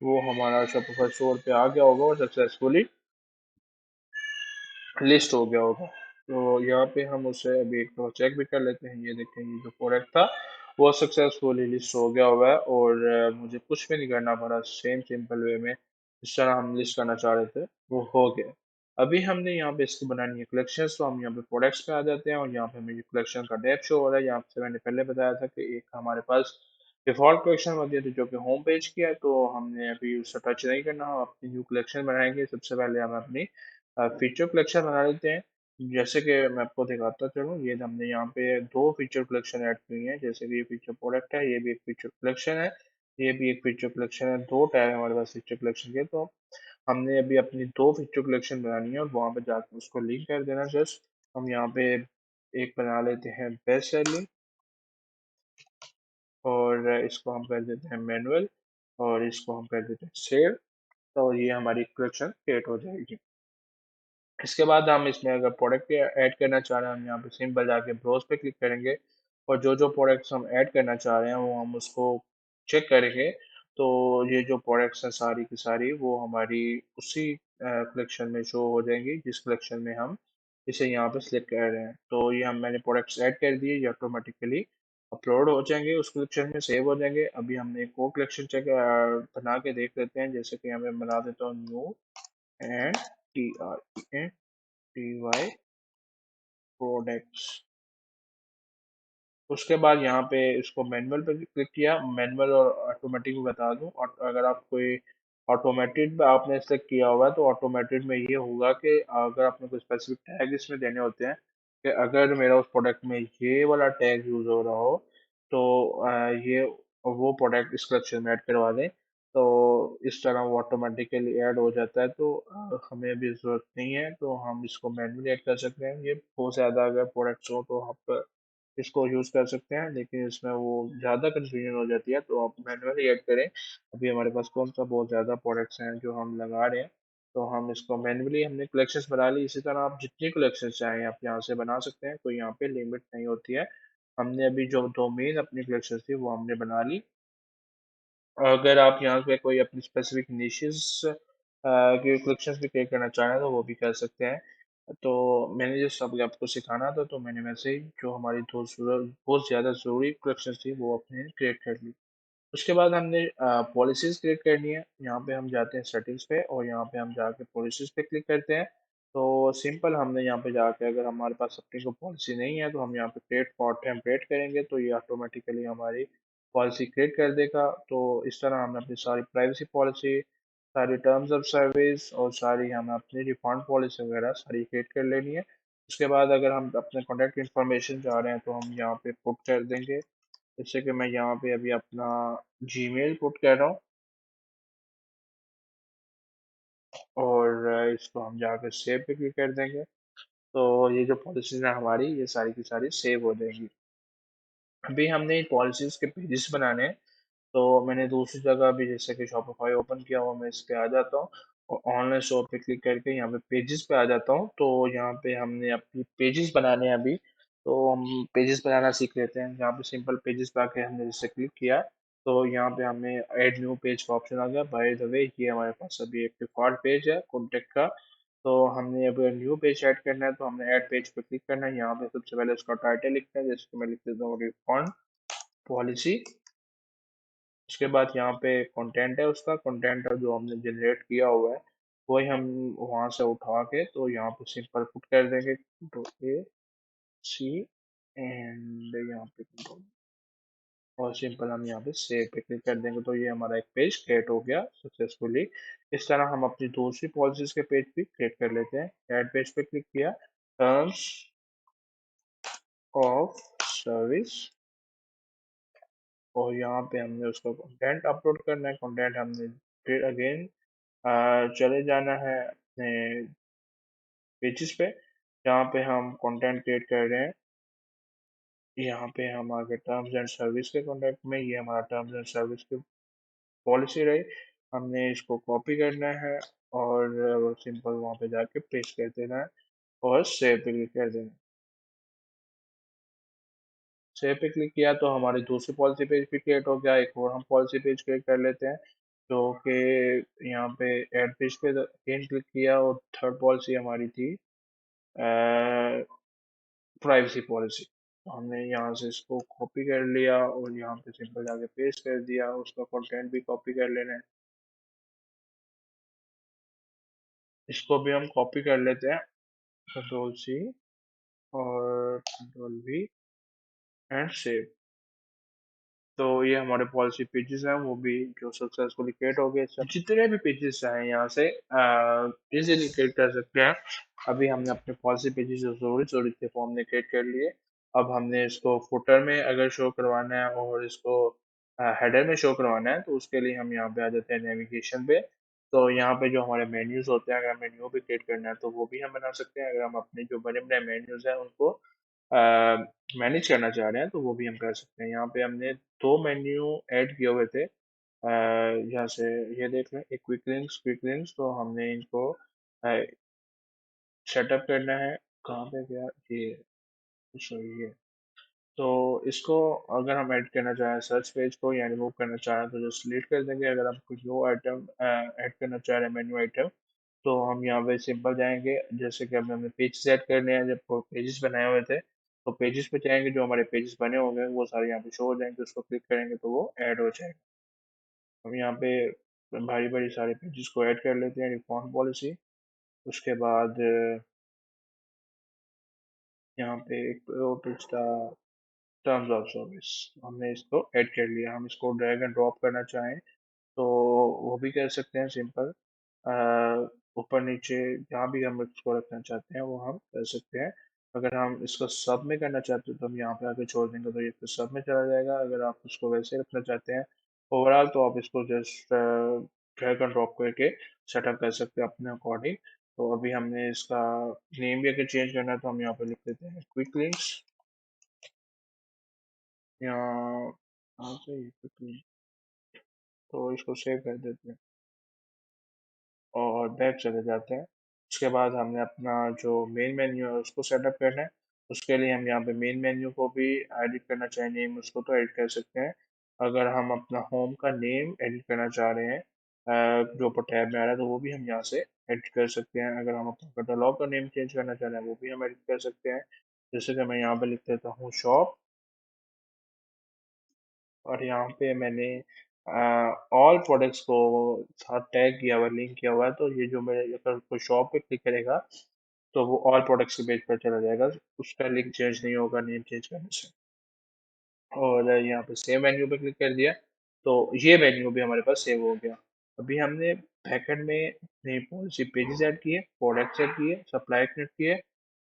वो हमारा शॉपिफाई स्टोर पे आ गया होगा और सक्सेसफुली लिस्ट हो गया होगा। तो यहाँ पे हम उसे अभी एक तो चेक भी कर लेते हैं। ये देखें ये जो प्रोडक्ट था वो सक्सेसफुली लिस्ट हो गया हुआ है और मुझे कुछ भी नहीं करना पड़ा, सेम सिंपल वे में जिस तरह हम लिस्ट करना चाह रहे थे वो हो गया। अभी हमने यहाँ पे इसकी बनानी है कलेक्शन, तो हम यहाँ पे प्रोडक्ट्स पे आ जाते हैं और यहाँ पे हमें कलेक्शन का टैब शो हो रहा है। यहाँ से मैंने पहले बताया था कि एक हमारे पास डिफॉल्ट कलेक्शन होती थी जो कि होम पेज की है, तो हमने अभी उसे टच नहीं करना, हम अपनी न्यू कलेक्शन बनाएंगे। सबसे पहले हम अपनी फीचर कलेक्शन बना लेते हैं। जैसे कि मैं आपको दिखाता चलूँ, ये हमने यहाँ पे दो फीचर कलेक्शन ऐड की हैं। जैसे कि ये फीचर प्रोडक्ट है, ये भी एक फीचर कलेक्शन है, ये भी एक फीचर कलेक्शन है। दो टैग है हमारे पास फीचर कलेक्शन के। तो हमने अभी अपनी दो फीचर कलेक्शन बनानी है और वहाँ पे जाकर उसको लिंक कर देना। जस्ट हम यहाँ पे एक बना लेते हैं बेस्ट सेलिंग और इसको हम कर देते हैं मैनुअल और इसको हम कर देते हैं सेव। तो ये हमारी कलेक्शन क्रिएट हो जाएगी। इसके बाद हम इसमें अगर प्रोडक्ट ऐड करना चाह रहे हैं हम यहाँ पे सिंपल जाके ब्राउज पे क्लिक करेंगे और जो जो प्रोडक्ट्स हम ऐड करना चाह रहे हैं वो हम उसको चेक करेंगे। तो ये जो प्रोडक्ट्स हैं सारी की सारी वो हमारी उसी कलेक्शन में शो हो जाएंगी जिस कलेक्शन में हम इसे यहाँ पे सिलेक्ट कर रहे हैं। तो ये हम मैंने प्रोडक्ट्स ऐड कर दिए, ये ऑटोमेटिकली अपलोड हो जाएंगे उस कलेक्शन में, सेव हो जाएंगे। अभी हमने एक और कलेक्शन चेक बना के देख लेते हैं। जैसे कि हमें बना देता हूँ न्यू एंड TRENTY प्रोडक्ट्स। उसके बाद यहाँ पे इसको मैनुअल पे क्लिक किया। मैनुअल और ऑटोमेटिक भी बता दूं, और अगर आप कोई ऑटोमेटेड में आपने सेलेक्ट किया हुआ है तो ऑटोमेटेड में ये होगा कि अगर आपने कोई स्पेसिफिक टैग इसमें देने होते हैं कि अगर मेरा उस प्रोडक्ट में ये वाला टैग यूज हो रहा हो तो ये वो प्रोडक्ट इस कलेक्शन में ऐड करवा दें, तो इस तरह वो ऑटोमेटिकली ऐड हो जाता है। तो हमें अभी ज़रूरत नहीं है, तो हम इसको मैन्युअली ऐड कर सकते हैं। ये बहुत ज़्यादा अगर प्रोडक्ट्स हो तो आप इसको यूज़ कर सकते हैं, लेकिन इसमें वो ज़्यादा कंफ्यूजन हो जाती है, तो आप मैनुअली ऐड करें। अभी हमारे पास कौन सा बहुत ज़्यादा प्रोडक्ट्स हैं जो हम लगा रहे हैं, तो हम इसको मैन्युअली हमने कलेक्शंस बना ली। इसी तरह आप जितनी कलेक्शंस चाहें आप यहाँ से बना सकते हैं, कोई यहाँ पे लिमिट नहीं होती है। हमने अभी जो दो मेन अपनी कलेक्शंस थी वो हमने बना ली। अगर आप यहाँ पे कोई अपनी स्पेसिफिक निशेस की कलेक्शंस भी क्रिएट करना चाहें तो वो भी कर सकते हैं। तो मैंने जस्ट अभी आपको सिखाना था, तो मैंने वैसे ही जो हमारी दो बहुत ज़्यादा ज़रूरी कलेक्शंस थी वो अपने क्रिएट कर ली। उसके बाद हमने पॉलिसीज क्रिएट करनी है। यहाँ पे हम जाते हैं सेटिंग्स पे और यहाँ पे हम जाके पॉलिसीज पे क्लिक करते हैं। तो सिंपल हमने यहाँ पे जाके अगर हमारे पास अपनी को पॉलिसी नहीं है तो हम यहाँ पे क्रिएट फॉर टेम्पलेट करेंगे, तो ये ऑटोमेटिकली हमारी पॉलिसी क्रिएट कर देगा। तो इस तरह हमने अपनी सारी प्राइवेसी पॉलिसी, सारी टर्म्स ऑफ सर्विस और सारी हमें अपनी रिफंड पॉलिसी वगैरह सारी क्रिएट कर लेनी है। उसके बाद अगर हम अपने कॉन्टैक्ट इन्फॉर्मेशन चाह रहे हैं तो हम यहाँ पे पुट कर देंगे। जैसे कि मैं यहाँ पे अभी अपना जीमेल पुट कर रहा हूँ और इसको हम जाकर सेव पे क्लिक कर देंगे। तो ये जो पॉलिसीज है हमारी ये सारी की सारी सेव हो जाएंगी। अभी हमने इन पॉलिसीज के पेजेस बनाने हैं, तो मैंने दूसरी जगह भी जैसे कि शॉपिफाई ओपन किया हुआ, मैं इस पे आ जाता हूँ और ऑनलाइन शॉप पे क्लिक करके यहाँ पे पेजेस पे आ जाता हूँ। तो यहाँ पे हमने अपनी पेजेस बनाने हैं अभी, तो हम पेजेस बनाना सीख लेते हैं। यहाँ पे सिंपल पेजेस पे आके हमने जैसे क्लिक किया तो यहाँ पे हमें ऐड न्यू पेज का ऑप्शन आ गया। बाय द वे ये हमारे पास अभी एक डिफॉल्ट पेज है कॉन्टेक्ट का, तो हमने अब न्यू पेज ऐड करना है तो हमने ऐड पेज पे क्लिक करना है। यहाँ पे सबसे पहले उसका टाइटल लिखना है, जैसे कि मैं लिख देता हूँ रिफंड पॉलिसी। उसके बाद यहाँ पे कंटेंट है, उसका कंटेंट जो हमने जनरेट किया हुआ है वही हम वहाँ से उठा के तो यहाँ पे सिंपल पुट कर देंगे Control+A+C एंड यहाँ पे कंट्रोल, और सिंपल हम यहाँ पे सेव पे क्लिक कर देंगे तो ये हमारा एक पेज क्रिएट हो गया सक्सेसफुली। इस तरह हम अपनी दूसरी पॉलिसीज के पेज भी क्रिएट कर लेते हैं। ऐड पेज पे क्लिक किया, टर्म्स ऑफ सर्विस, और यहाँ पे हमने उसका कंटेंट अपलोड करना है। कंटेंट हमने फिर अगेन चले जाना है अपने पेजेस पे जहाँ पे हम कंटेंट क्रिएट कर रहे हैं। यहाँ पे हम आगे टर्म्स एंड सर्विस के कॉन्टेक्ट में, ये हमारा टर्म्स एंड सर्विस की पॉलिसी रही। हमने इसको कॉपी करना है और सिंपल वहाँ पे जाके पेस्ट कर देना है और सेव पे क्लिक कर देना है। सेव पे क्लिक किया तो हमारी दूसरी पॉलिसी पेज भी क्रिएट हो गया। एक और हम पॉलिसी पेज क्रिएट कर लेते हैं जो कि यहाँ पे एड पेज पे अगेन क्लिक किया और थर्ड पॉलिसी हमारी थी प्राइवेसी पॉलिसी। तो हमने यहाँ से इसको कॉपी कर लिया और यहाँ पे सिंपल जाके पेस्ट कर दिया, उसका कंटेंट भी कॉपी कर लेना है। इसको भी हम कॉपी कर लेते हैं, Ctrl+C और Ctrl+V एंड सेव। तो ये हमारे पॉलिसी पेजेस हैं वो भी जो सक्सेसफुली क्रिएट हो गए। जितने भी पेजेस हैं यहाँ से इजीली क्रिएट कर सकते हैं। अभी हमने अपने पॉलिसी पेजेस जो जरूरी जरूरी थे वो हमने क्रिएट कर लिए। अब हमने इसको फुटर में अगर शो करवाना है और इसको हेडर में शो करवाना है तो उसके लिए हम यहाँ पे आ जाते हैं नेविगेशन पे। तो यहाँ पे जो हमारे मेन्यूज होते हैं अगर हमें मेन्यू भी क्रिएट करना है तो वो भी हम बना सकते हैं। अगर हम अपने जो बने बनाए मेन्यूज हैं उनको मैनेज करना चाह रहे हैं तो वो भी हम कर सकते हैं। यहाँ पे हमने दो मेन्यू ऐड किए हुए थे, यहाँ से ये देख लें, एक क्विक लिंक्स, तो हमने इनको सेटअप करना है। कहाँ पे गया ये, सॉरी ये। तो इसको अगर हम ऐड करना चाहें सर्च पेज को या रिमूव करना चाहें तो जो सिलेक्ट कर देंगे। अगर हम कुछ न्यू आइटम ऐड करना चाह रहे हैं मेन्यू आइटम, तो हम यहाँ पे सिंपल जाएंगे। जैसे कि हमने पेज सेट करने हैं, जब पेजेस बनाए हुए थे तो पेजेस पे जाएंगे, जो हमारे पेजेस बने होंगे वो सारे यहाँ पे शो हो जाएंगे। उसको क्लिक करेंगे तो वो ऐड हो जाएगा। हम यहाँ पे भारी भारी सारे पेजेस को ऐड कर लेते हैं रिफॉर्म पॉलिसी। उसके बाद यहाँ पे एक और पेज था टर्म्स ऑफ सर्विस, हमने इसको ऐड कर लिया। हम इसको ड्रैग एंड ड्रॉप करना चाहें तो वो भी कर सकते हैं सिंपल। ऊपर नीचे जहाँ भी हम इसको रखना चाहते हैं वो हम कर सकते हैं। अगर हम इसको सब में करना चाहते हैं तो हम यहाँ पे आके छोड़ देंगे तो ये फिर सब में चला जाएगा। अगर आप इसको वैसे रखना चाहते हैं ओवरऑल तो आप इसको जस्ट ड्रैग एंड ड्रॉप करके सेटअप कर सकते हैं अपने अकॉर्डिंग। तो अभी हमने इसका नेम भी अगर चेंज करना है तो हम यहाँ पे लिख देते हैं क्विक लिंक्स, या कहाँ से ये क्विक लिंक, तो इसको सेव कर देते हैं और बैक चले जाते हैं। उसके बाद हमने अपना जो मेन मेन्यू है उसको सेटअप करना है। उसके लिए हम यहाँ पे मेन मेन्यू को भी एडिट करना चाहें नेम उसको तो एडिट कर सकते हैं। अगर हम अपना होम का नेम एडिट करना चाह रहे हैं जो ऊपर टैब में आ रहा है तो वो भी हम यहाँ से एडिट कर सकते हैं। अगर हम अपना कैटलॉग का नेम चेंज करना चाह रहे हैं वो भी हम एडिट कर सकते हैं। जैसे कि मैं यहाँ पे लिख देता हूँ शॉप, और यहाँ पे मैंने ऑल प्रोडक्ट्स को साथ टैग किया हुआ लिंक किया हुआ है। तो ये जो मेरे अगर कोई शॉप पे क्लिक करेगा तो वो ऑल प्रोडक्ट्स के पेज पर चला जाएगा, उसका लिंक चेंज नहीं होगा नेम चेंज करने से। और यहाँ पे सेव मेन्यू पे क्लिक कर दिया तो ये मेन्यू भी हमारे पास सेव हो गया। अभी हमने बैकएंड में अपनी पॉलिसी पेजेस ऐड किए, प्रोडक्ट्स ऐड किए, सप्लाई कनेक्ट किए,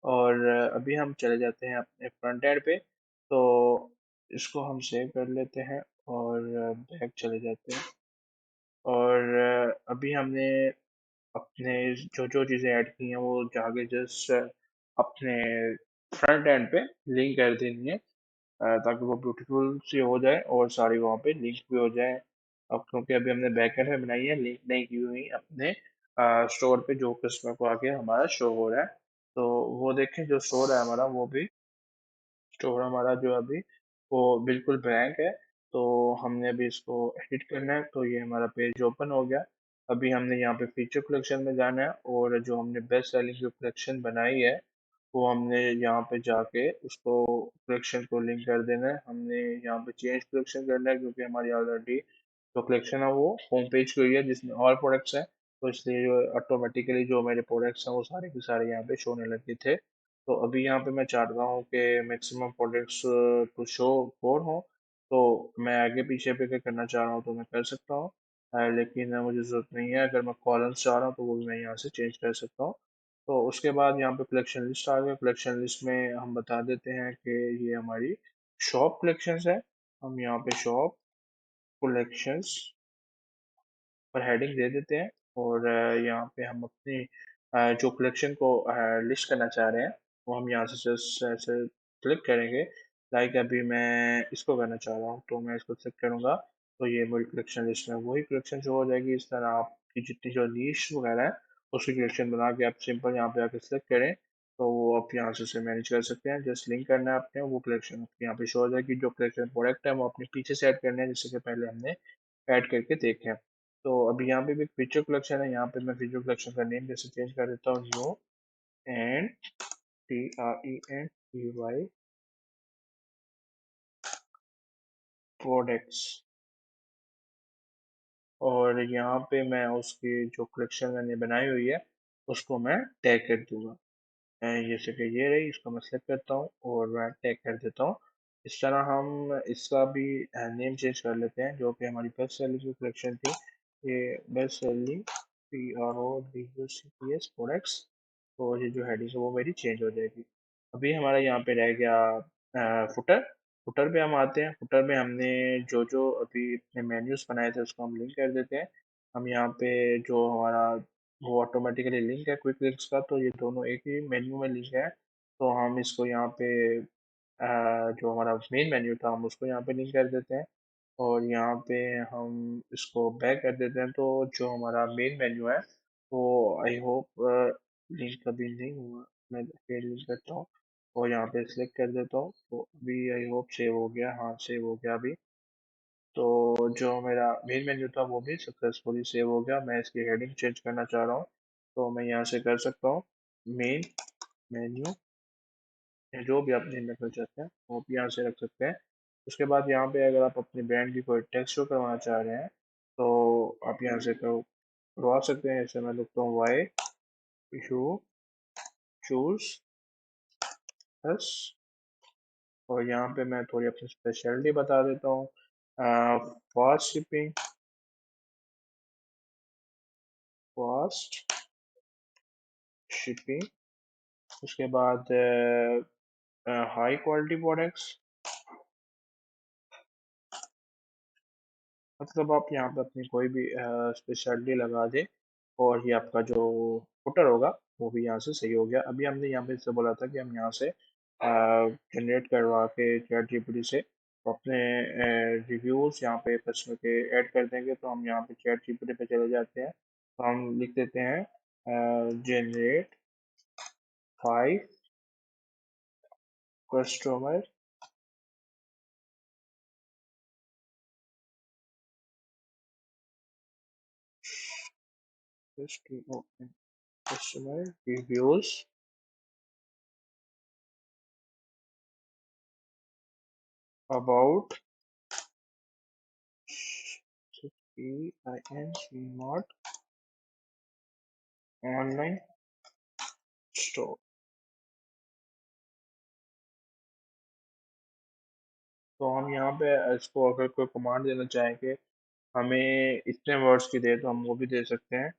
और अभी हम चले जाते हैं अपने फ्रंट एंड पे। तो इसको हम सेव कर लेते हैं और बैक चले जाते हैं। और अभी हमने अपने जो जो चीज़ें ऐड की हैं वो जाके जस्ट अपने फ्रंट एंड पे लिंक कर देनी है, ताकि वो ब्यूटीफुल सी हो जाए और सारी वहाँ पे लिंक भी हो जाए। अब क्योंकि अभी हमने बैकएंड में बनाई है, लिंक नहीं की हुई अपने स्टोर पे जो कस्टमर को आके हमारा शो हो रहा है। तो वो देखें जो स्टोर है हमारा वो भी, स्टोर हमारा जो अभी वो बिल्कुल ब्लैंक है। तो हमने अभी इसको एडिट करना है तो ये हमारा पेज ओपन हो गया। अभी हमने यहाँ पे फीचर कलेक्शन में जाना है और जो हमने बेस्ट सेलिंग जो कलेक्शन बनाई है वो हमने यहाँ पे जाके उसको कलेक्शन को लिंक कर देना है। हमने यहाँ पे चेंज कलेक्शन करना है क्योंकि हमारी ऑलरेडी जो कलेक्शन है वो होम पेज की हुई है जिसमें ऑल प्रोडक्ट्स हैं। तो इसलिए जो ऑटोमेटिकली जो मेरे प्रोडक्ट्स हैं वो सारे के सारे यहाँ पे शो होने लगे थे। तो अभी यहाँ पे मैं चाहता हूँ कि maximum products to show four हो। तो मैं आगे पीछे पे क्या करना चाह रहा हूँ तो मैं कर सकता हूँ। लेकिन मुझे ज़रूरत नहीं है, अगर मैं कॉलम्स चाह रहा हूँ तो वो भी मैं यहाँ से चेंज कर सकता हूँ। तो उसके बाद यहाँ पे कलेक्शन लिस्ट आ गया। कलेक्शन लिस्ट में हम बता देते हैं कि ये हमारी शॉप कलेक्शंस है। हम यहाँ पे शॉप कलेक्शंस पर हेडिंग दे देते हैं और यहाँ पे हम अपनी जो कलेक्शन को लिस्ट करना चाह रहे हैं वो हम यहाँ से जस्ट ऐसे क्लिक करेंगे। लाइक अभी मैं इसको करना चाह रहा हूँ तो मैं इसको क्लिक करूँगा तो ये मेरी कलेक्शन लिस्ट में वही कलेक्शन जो हो जाएगी। इस तरह आपकी जितनी जो नीश वगैरह है उसकी कलेक्शन बना के आप सिंपल यहाँ पे आके सिलेक्ट करें तो वो आप यहाँ से उसे मैनेज कर सकते हैं। जस्ट लिंक करना है आपने, वो कलेक्शन आपके यहाँ पे शो हो जाएगी। जो कलेक्शन प्रोडक्ट है वो अपने पीछे से ऐड करने हैं जैसे कि पहले हमने ऐड करके देखे हैं। तो अभी यहाँ पे भी फीचर कलेक्शन है, यहाँ पे मैं फीचर कलेक्शन का नेम जैसे चेंज कर देता हूँ नो एंड TRENDY प्रोडक्ट्स। और यहाँ पे मैं उसकी जो कलेक्शन मैंने बनाई हुई है उसको मैं टैग कर दूंगा। जैसे कि ये रही, इसको मैं सेलेक्ट करता हूँ और मैं टैग कर देता हूँ। इस तरह हम इसका भी नेम चेंज कर लेते हैं। जो कि हमारी बेस्ट सेलिंग की कलेक्शन थी ये बेस्ट सेलिंग PRODUCTS प्रोडक्ट्स, तो ये जो हेडिंग है वो मेरी चेंज हो जाएगी। अभी हमारा यहाँ पे रह गया फुटर। फुटर पे हम आते हैं। फुटर में हमने जो जो अभी अपने मेन्यूज बनाए थे उसको हम लिंक कर देते हैं। हम यहाँ पे जो हमारा वो ऑटोमेटिकली लिंक है क्विक लिंक्स का, तो ये दोनों एक ही मेन्यू में लिंक है। तो हम इसको यहाँ पे जो हमारा मेन मेन्यू था हम उसको यहाँ पे लिंक कर देते हैं और यहाँ पे हम इसको बैक कर देते हैं। तो जो हमारा मेन मेन्यू है वो आई होप लिंक कभी नहीं हुआ, मैं फिर लिंक करता हूँ और यहाँ पे सिलेक्ट कर देता हूँ। तो अभी आई होप सेव हो गया, हाँ सेव हो गया अभी। तो जो मेरा मेन मेन्यू था वो भी सक्सेसफुली सेव हो गया। मैं इसकी हेडिंग चेंज करना चाह रहा हूँ तो मैं यहाँ से कर सकता हूँ मेन मेन्यू, या जो भी आप नेम रखना चाहते हैं वो भी यहाँ से रख सकते हैं। उसके बाद यहाँ पे अगर आप अपने ब्रांड की कोई टेक्स्ट शो करवाना चाह रहे हैं तो आप यहाँ से करवा सकते हैं। जैसे मैं लिखता हूँ वाई यू चूज अस, और यहाँ पे मैं थोड़ी अपनी स्पेशलिटी बता देता हूँ फास्ट शिपिंग फास्ट शिपिंग, उसके बाद हाई क्वालिटी प्रोडक्ट्स। मतलब आप यहाँ पे अपनी कोई भी स्पेशलिटी लगा दें और ये आपका जो फुटर होगा वो भी यहाँ से सही हो गया। अभी हमने यहाँ पे से बोला था कि हम यहाँ से जनरेट करवा के चैट जीपीटी से अपने रिव्यूज यहाँ पे कस्टमर के ऐड कर देंगे। तो हम यहाँ पे चैट जीपीटी पे चले जाते हैं, तो हम लिख देते हैं generate 5 customer customer reviews about Mart online store. तो हम यहाँ पे इसको अगर कोई कमांड देना चाहेंगे, हमें इतने वर्ड्स की दे तो हम वो भी दे सकते हैं।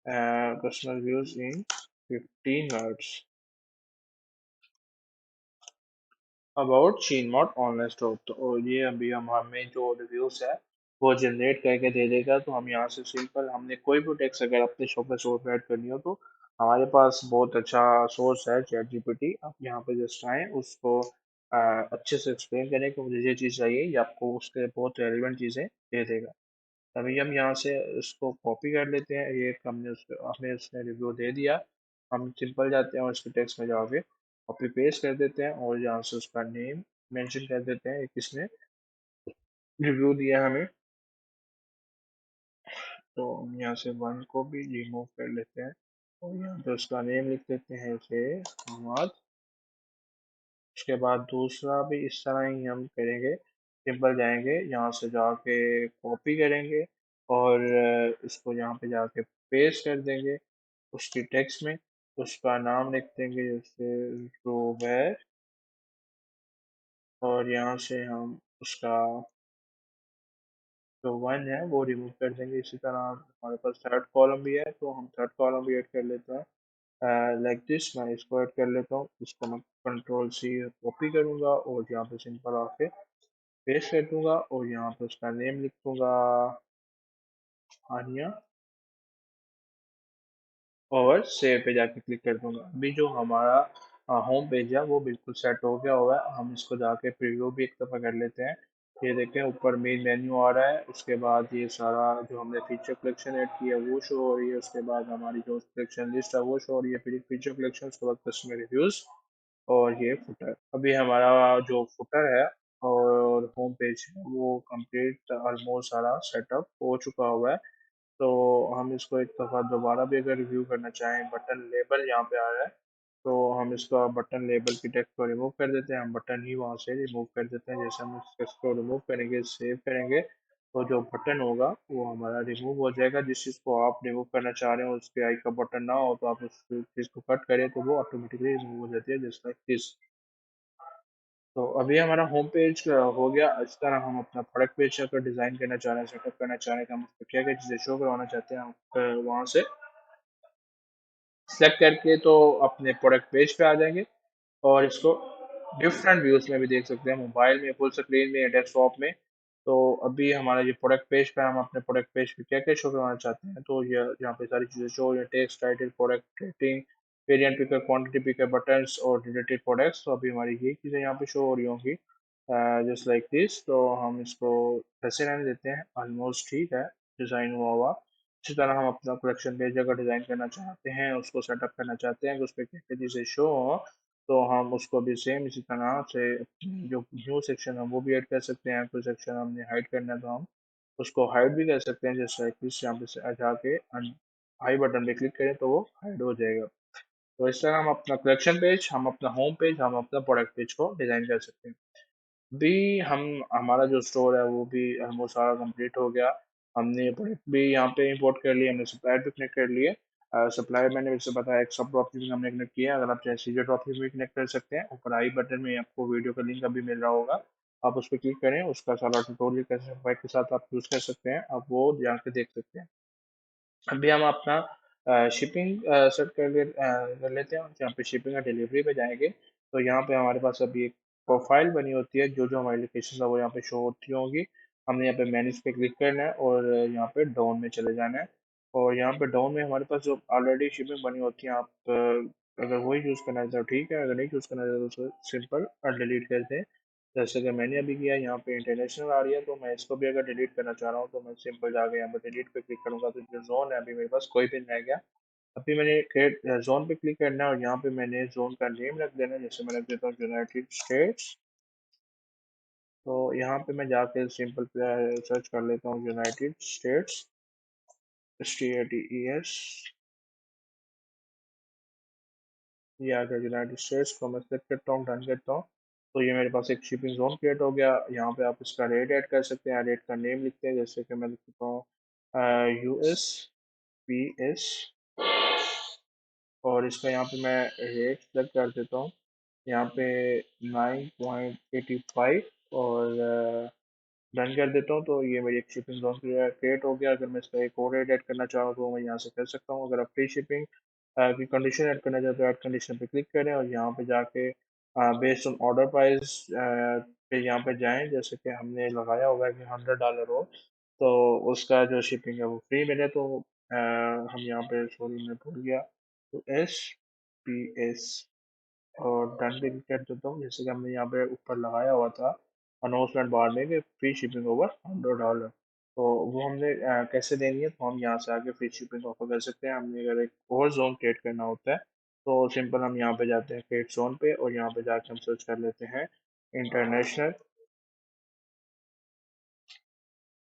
Customer views in 15 words about चीनमार्ट ऑनलाइन स्टोर। तो ये अभी हम हमें जो रिव्यूज है वो जनरेट करके दे देगा। तो हम यहाँ से सिंपल हमने कोई भी टेक्स्ट अगर अपने शॉप में स्टोर पे ऐड करनी हो तो हमारे पास बहुत अच्छा सोर्स है चैट जीपीटी। आप यहाँ पे जस्ट आए उसको अच्छे से एक्सप्लेन करें कि मुझे ये चीज़ चाहिए, ये आपको उसके बहुत रेलिवेंट चीज़ें दे देगा। अभी हम यहाँ से इसको कॉपी कर लेते हैं। ये हमने उसको हमें उसने रिव्यू दे दिया। हम सिंपल जाते हैं और इसके टेक्स्ट में जाके कॉपी पेस्ट कर देते हैं और यहाँ से उसका नेम मेंशन कर देते हैं किसने रिव्यू दिया हमें। तो हम यहाँ से वन को भी रिमूव कर लेते हैं और यहाँ पे उसका नेम लिख देते हैं इसे हमाद। उसके बाद दूसरा भी इस तरह ही हम करेंगे। सिंपल जाएंगे यहाँ से जाके कॉपी करेंगे और इसको यहाँ पे जाके पेस्ट कर देंगे उसकी टेक्स्ट में। उसका नाम लिख देंगे जैसे रोबेर और यहाँ से हम उसका जो वन है वो रिमूव कर देंगे। इसी तरह हमारे पास थर्ड कॉलम भी है तो हम थर्ड कॉलम भी ऐड कर लेते हैं। लाइक दिस मैं इसको ऐड कर लेता हूँ। इसको मैं कंट्रोल सी कॉपी करूँगा और यहाँ पे सिंपल आके पेस्ट कर दूंगा और यहाँ पे उसका नेम लिख दूंगा आनिया और सेव पे जाके क्लिक कर दूंगा। अभी जो हमारा होम पेज है वो बिल्कुल सेट हो गया हुआ है। हम इसको जाके प्रीव्यू भी एक दफ़ा कर लेते हैं। ये देखें ऊपर मेन मेन्यू आ रहा है, उसके बाद ये सारा जो हमने फीचर कलेक्शन ऐड किया है वो शो हो रही है, उसके बाद हमारी जो कलेक्शन लिस्ट है वो शो हो रही है, फिर फीचर कलेक्शन, उसके बाद कस्टमर रिव्यूज़ और ये फुटर। अभी हमारा जो फुटर है और होम पेज है वो कंप्लीट ऑलमोस्ट सारा सेटअप हो चुका हुआ है। तो हम इसको एक दफ़ा दोबारा भी अगर रिव्यू करना चाहें, बटन लेबल यहाँ पे आ रहा है तो हम इसका बटन लेबल की टेक्स्ट को रिमूव कर देते हैं। हम बटन ही वहाँ से रिमूव कर देते हैं। जैसे हम इस टेक्स्ट को रिमूव करेंगे, सेव करेंगे तो जो बटन होगा वो हमारा रिमूव हो जाएगा। जिस चीज़ को आप रिमूव करना चाह रहे हो उसके आई का बटन ना हो तो आप उस चीज़ को कट करें तो वो ऑटोमेटिकली रिमूव हो जाती है, जस्ट लाइक दिस। तो अभी हमारा होम पेज हो गया। इस तरह हम अपना प्रोडक्ट पेज अगर डिज़ाइन करना चाह रहे हैं, सेटअप करना चाह रहे हैं कि हम उसको क्या क्या चीज़ें शो करवाना चाहते हैं, हम वहाँ से सेलेक्ट करके तो अपने प्रोडक्ट पेज पे आ जाएंगे और इसको डिफरेंट व्यूज़ में भी देख सकते हैं, मोबाइल में, फुल स्क्रीन में, डेस्कटॉप में। तो अभी हमारा ये प्रोडक्ट पेज पे हम अपने प्रोडक्ट पेज पे क्या क्या शो करवाना चाहते हैं तो ये यहाँ पे सारी चीज़ें शो हो रही हैं, text, title, product rating, variant picker, quantity picker, buttons और रिलेटेड प्रोडक्ट्स। तो अभी हमारी ये चीज़ें यहाँ पे शो हो रही होंगी जस्ट लाइक दिस। तो हम इसको ऐसे रहने देते हैं, ऑलमोस्ट ठीक है डिज़ाइन हुआ हुआ। इसी तरह हम अपना कलेक्शन पेज अगर डिज़ाइन करना चाहते हैं, उसको सेटअप करना चाहते हैं कि उस पर क्या क्या चीज़ें शो हो, तो हम उसको भी सेम इसी तरह से अपनी जो न्यू सेक्शन है वो भी ऐड कर सकते हैं। कोई सेक्शन हमने हाइड करना है तो हम उसको हाइड भी कर सकते हैं। जैसे इस यहाँ पे से जाके हाई बटन पे क्लिक करें तो वो हाइड हो जाएगा। तो इस तरह हम अपना कलेक्शन पेज, हम अपना होम पेज, हम अपना प्रोडक्ट पेज को डिज़ाइन कर सकते हैं। भी हम हमारा जो स्टोर है वो भी वो सारा कंप्लीट हो गया। हमने प्रोडक्ट भी यहाँ पे इंपोर्ट कर लिए, हमने सप्लायर भी कनेक्ट कर लिए। सप्लायर मैंने वैसे बताया एक सब ड्रॉप भी हमने कनेक्ट किया है। अगर आप चाहे सीधे ड्रॉप भी कनेक्ट कर सकते हैं, ऊपर आई बटन में आपको वीडियो का लिंक अभी मिल रहा होगा, आप उस पर क्लिक करें, उसका सारा ट्यूटोरियल कैसे बाइक के साथ आप यूज़ कर सकते हैं आप वो जाके देख सकते हैं। अभी हम अपना शिपिंग सेट कर लेते हैं। जहाँ पे शिपिंग और डिलीवरी पे जाएंगे तो यहाँ पे हमारे पास अभी एक प्रोफाइल बनी होती है, जो जो हमारी लोकेशन है वो यहाँ पे शो होती होंगी। हमने यहाँ पे मैनेज पे क्लिक करना है और यहाँ पे डाउन में चले जाना है। और यहाँ पे डाउन में हमारे पास जो ऑलरेडी शिपिंग बनी होती है, आप अगर वही यूज़ करना है तो ठीक है, अगर नहीं यूज़ करना है तो सिंपल डिलीट कर दें। जैसे कि मैंने अभी किया, यहाँ पे इंटरनेशनल आ रही है, तो मैं इसको भी अगर डिलीट करना चाह रहा हूँ तो मैं सिंपल जाके यहाँ पे डिलीट पे क्लिक करूंगा तो जो जोन है अभी मेरे पास कोई भी नहीं रह गया। अभी मैंने क्रिएट जोन पे क्लिक करना है और यहाँ पे मैंने जोन का नेम रख देना है, जैसे मैं रख देता हूँ यूनाइटेड स्टेट्स। तो यहाँ पे मैं जाके सिंपल सर्च कर लेता हूँ यूनाइटेड स्टेट्स, STATES। ये आ गया यूनाइटेड स्टेट्स को मैं सेलेक्ट करता हूँ, डन करता हूँ। तो ये मेरे पास एक शिपिंग जोन क्रिएट हो गया। यहाँ पे आप इसका रेट ऐड कर सकते हैं, रेट का नेम लिखते हैं, जैसे कि मैं लिख देता हूँ USPS। और इसका यहाँ पे मैं रेट सेलेक्ट कर देता हूँ, यहाँ पे 9.85, और डन कर देता हूँ। तो ये मेरी एक शिपिंग जोन क्रिएट हो गया। अगर मैं इसका एक और रेट ऐड करना चाहूँ तो मैं यहाँ से कर सकता हूँ। अगर आप फ्री शिपिंग की कंडीशन ऐड करना चाहते हो, ऐड कंडीशन पे क्लिक करें और यहाँ पे जाके बेस्ड ऑन ऑर्डर प्राइस पे यहाँ पे जाएं, जैसे कि हमने लगाया होगा कि $100 हो, तो उसका जो शिपिंग है वो फ्री मिले। तो हम यहाँ पे, सॉरी मैं भूल गया, तो SPS और डन पे क्लिक कर देता हूँ, जैसे कि हमने यहाँ पे ऊपर लगाया हुआ था अनाउंसमेंट बार में कि फ्री शिपिंग ओवर $100। तो वो हमने कैसे देनी है, तो हम यहाँ से आके फ्री शिपिंग ऑफर कर सकते हैं। हमने अगर एक और जोन क्रिएट करना होता है तो सिंपल हम यहाँ पे जाते हैं क्रिएट जोन पे और यहाँ पे जाके हम सर्च कर लेते हैं इंटरनेशनल।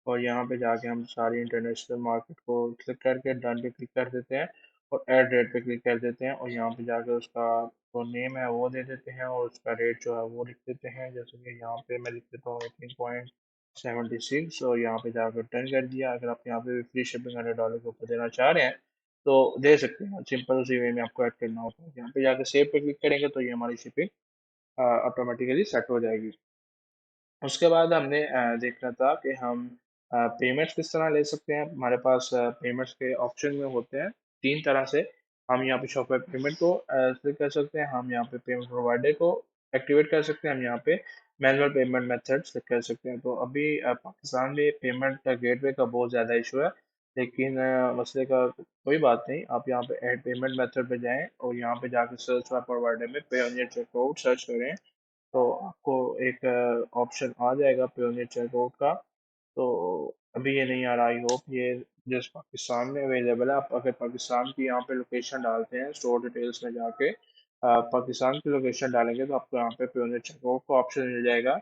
और यहाँ पे जाके हम सारी इंटरनेशनल मार्केट को क्लिक करके डन पे क्लिक कर देते हैं और ऐड रेट पे क्लिक कर देते हैं और यहाँ पे जाके उसका जो नेम है वो दे देते हैं और उसका रेट जो है वो लिख देते हैं, जैसे कि यहाँ पे मैं लिख देता हूँ 18.76 और यहाँ पे जाकर डन कर दिया। अगर आप यहाँ पे भी फ्री शिपिंग $100 के ऊपर देना चाह रहे हैं तो दे सकते हैं, सिंपल उसी वे में आपको ऐड करना होता है। यहाँ पे जाकर सेव पे क्लिक करेंगे तो ये हमारी शिपिंग ऑटोमेटिकली सेट हो जाएगी। उसके बाद हमने देखना था कि हम पेमेंट्स किस तरह ले सकते हैं। हमारे पास पेमेंट्स के ऑप्शन में होते हैं तीन तरह से। हम यहाँ पे शॉप पेमेंट को सेलेक्ट कर सकते हैं, हम यहाँ पे पेमेंट प्रोवाइडर को एक्टिवेट कर सकते हैं, हम यहाँ पे मैनुअल पेमेंट मेथड सेलेक्ट कर सकते हैं। तो अभी पाकिस्तान में पेमेंट गेटवे का बहुत ज़्यादा इशू है, लेकिन मसले का कोई बात नहीं। आप यहाँ पे ऐड पेमेंट मेथड पे जाएं और यहाँ पे जाके सर्च बार प्रोवाइडर में पे चेकआउट सर्च करें तो आपको एक ऑप्शन आ जाएगा पेयोनियर चेकआउट का। तो अभी ये नहीं आ रहा, आई होप ये जस्ट पाकिस्तान में अवेलेबल है। आप अगर पाकिस्तान की यहाँ पे लोकेशन डालते हैं स्टोर डिटेल्स में जाके पाकिस्तान की लोकेशन डालेंगे तो आपको यहाँ पे पेयोनियर चेकआउट का ऑप्शन मिल जाएगा।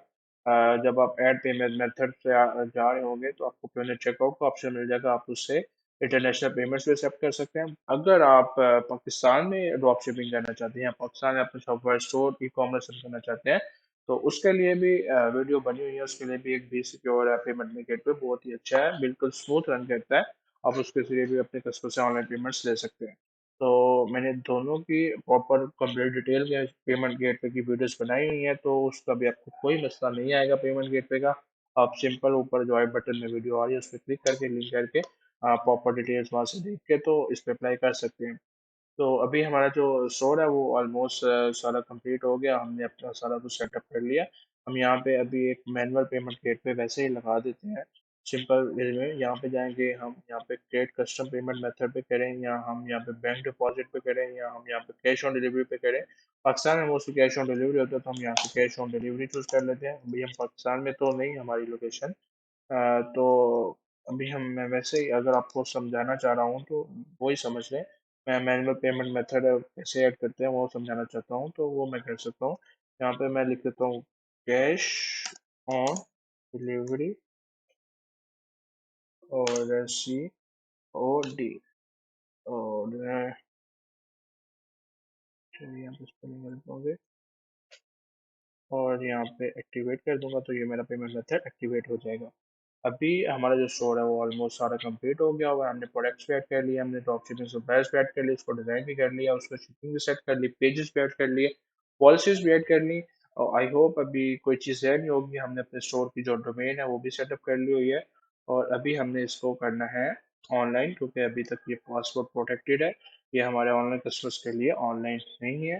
जब आप ऐड पेमेंट मेथड से जा रहे होंगे तो आपको पेयोनियर चेकआउट का ऑप्शन मिल जाएगा, आप उससे इंटरनेशनल पेमेंट्स भी एक्सेप्ट कर सकते हैं। अगर आप पाकिस्तान में ड्रॉप शिपिंग करना चाहते हैं या पाकिस्तान में अपने सॉफ्टवेयर स्टोर ई कॉमर्स करना चाहते हैं तो उसके लिए भी वीडियो बनी हुई है। उसके लिए भी एक बी सिक्योर है पेमेंट गेटवे, बहुत ही अच्छा है, बिल्कुल स्मूथ रन करता है। आप उसके जरिए भी अपने कस्टमर से ऑनलाइन पेमेंट्स ले सकते हैं। तो मैंने दोनों की प्रॉपर कंप्लीट डिटेल में पेमेंट गेटवे की वीडियोस बनाई हुई है, तो उसका भी आपको कोई मसला नहीं आएगा पेमेंट गेटवे का। आप सिंपल ऊपर जो आई बटन में वीडियो आ रही है उस पर क्लिक करके लिंक करके प्रॉपर डिटेल्स वहाँ से देख के तो इस पर अप्लाई कर सकते हैं। तो अभी हमारा जो स्टोर है वो ऑलमोस्ट सारा कंप्लीट हो गया, हमने अपना सारा कुछ सेटअप कर लिया। हम यहाँ पे अभी एक मैनुअल पेमेंट गेट पे वैसे ही लगा देते हैं सिंपल वे में। यहाँ पे जाएंगे, हम यहाँ पे क्रिएट कस्टम पेमेंट मेथड पे करें या हम यहाँ पे बैंक डिपॉजिट पे करें या हम यहाँ पे कैश ऑन डिलीवरी पे करें। पाकिस्तान में मोस्टली कैश ऑन डिलीवरी होता है तो हम यहाँ से कैश ऑन डिलीवरी चूज कर लेते हैं। अभी हम पाकिस्तान में तो नहीं, हमारी लोकेशन तो अभी हम, मैं वैसे ही अगर आपको समझाना चाह रहा हूँ तो वही समझ लें। मैं मैनुअल पेमेंट मेथड कैसे ऐड करते हैं वो समझाना चाहता हूँ, तो वो मैं कर सकता हूँ। यहाँ पे मैं लिख देता हूँ कैश ऑन डिलीवरी और COD और चलिए यहाँ पे स्पेलिंग कर देता हूँ और यहाँ पे एक्टिवेट कर दूंगा तो ये मेरा पेमेंट मेथड एक्टिवेट हो जाएगा। अभी हमारा जो स्टोर है वो ऑलमोस्ट सारा कंप्लीट हो गया हुआ है। हमने प्रोडक्ट्स भी ऐड कर लिए, हमने ड्रॉप शिपिंग सप्लायर्स भी ऐड कर लिए, उसको डिज़ाइन भी कर लिया, उसको शिपिंग भी सेट कर ली, पेजेस भी ऐड कर लिए, पॉलिसीज भी ऐड कर ली। और आई होप अभी कोई चीज़ ऐड नहीं होगी। हमने अपने स्टोर की जो डोमेन है वो भी सेटअप कर ली हुई है और अभी हमने इसको करना है ऑनलाइन, क्योंकि अभी तक ये पासवर्ड प्रोटेक्टेड है। ये हमारे ऑनलाइन कस्टमर्स के लिए ऑनलाइन नहीं है।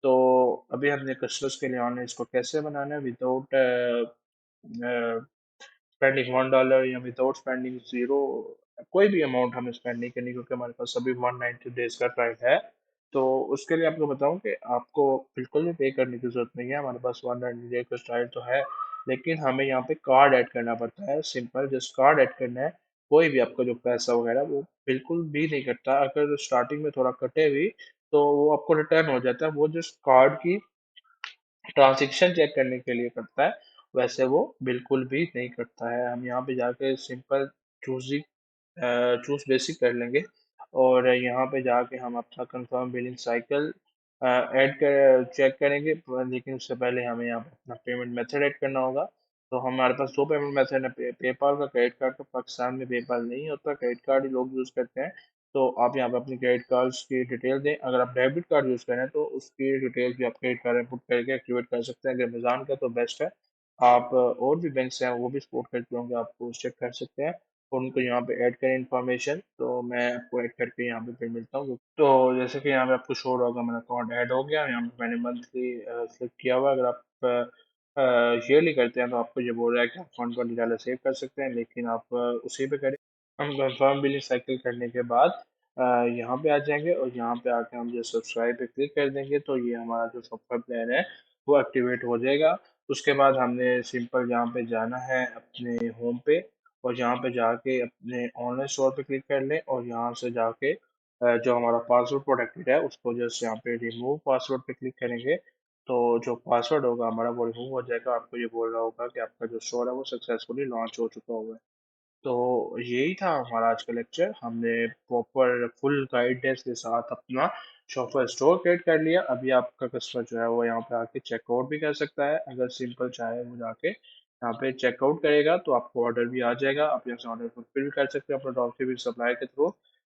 तो अभी हमने कस्टमर्स के लिए ऑनलाइन इसको कैसे बनाना है विदाउट स्पेंडिंग $1 या विदाउट स्पेंडिंग जीरो, कोई भी अमाउंट हमें स्पेंड नहीं करनी, क्योंकि हमारे पास अभी 190 डेज का ट्रायल है। तो उसके लिए आपको बताऊं कि आपको बिल्कुल भी पे करने की जरूरत नहीं है। हमारे पास 190 डेज का ट्रायल तो है, लेकिन हमें यहाँ पे कार्ड ऐड करना पड़ता है। सिंपल जस्ट कार्ड ऐड करना है। कोई भी आपका जो पैसा वगैरह वो बिल्कुल भी नहीं कटता। अगर स्टार्टिंग में थोड़ा कटे भी तो वो आपको रिटर्न हो जाता है। वो जस्ट कार्ड की ट्रांजैक्शन चेक करने के लिए करता है, वैसे वो बिल्कुल भी नहीं करता है। हम यहाँ पे जाके सिंपल चूज चूज बेसिक कर लेंगे, और यहाँ पे जाके हम अपना कंफर्म बिलिंग साइकिल ऐड कर चेक करेंगे। लेकिन उससे पहले हमें यहाँ पे अपना पेमेंट मेथड ऐड करना होगा। तो हमारे पास दो पेमेंट मेथड है, पेपाल का, क्रेडिट कार्ड का। पाकिस्तान में पेपाल नहीं होता, क्रेडिट कार्ड ही लोग यूज़ करते हैं। तो आप यहाँ पे अपनी क्रेडिट कार्ड्स की डिटेल दें। अगर आप डेबिट कार्ड यूज़ करें तो उसकी डिटेल भी आप क्रेडिट कार्ड इनपुट करके एक्टिवेट कर सकते हैं। अगर अमेज़न का तो बेस्ट है। आप और भी बैंक हैं वो भी सपोर्ट करते होंगे, आप चेक कर सकते हैं और उनको यहाँ पे ऐड करें इन्फॉर्मेशन। तो मैं आपको ऐड करके यहाँ पे फिर मिलता हूँ। तो जैसे कि यहाँ पे आपको शो होगा मेरा अकाउंट ऐड हो गया। यहाँ पे मैंने मंथली सेलेक्ट किया हुआ है। अगर आप ईयरली करते हैं तो आपको ये बोल रहा है कि आप $120 सेव कर सकते हैं, लेकिन आप उसी पे करें। हम कंफर्म बिलिंग साइकिल करने के बाद अ, यहाँ पे आ जाएंगे, और यहाँ पे आके हम जो सब्सक्राइब पे क्लिक कर देंगे तो ये हमारा जो सॉफ्टवेयर प्लान है वो एक्टिवेट हो जाएगा। उसके बाद हमने सिंपल यहाँ पे जाना है अपने होम पे, और यहाँ पे जाके अपने ऑनलाइन स्टोर पे क्लिक कर लें, और यहाँ से जाके जो हमारा पासवर्ड प्रोटेक्टेड है उसको जस्ट यहाँ पे रिमूव पासवर्ड पे क्लिक करेंगे। तो जो पासवर्ड होगा हमारा वो रिमूव हो जाएगा। आपको ये बोल रहा होगा कि आपका जो स्टोर है वो सक्सेसफुली लॉन्च हो चुका हुआ है। तो यही था हमारा आज का लेक्चर। हमने प्रॉपर फुल गाइडेंस के साथ अपना शॉपर स्टोर क्रिएट कर लिया। अभी आपका कस्टमर जो है वो यहाँ पे आके चेकआउट भी कर सकता है। अगर सिंपल चाहे वो जाके यहाँ पे चेकआउट करेगा तो आपको ऑर्डर भी आ जाएगा। आप यहाँ से ऑर्डर फुलफिल भी कर सकते हैं अपना ड्रॉपशिपिंग सप्लाई के थ्रू।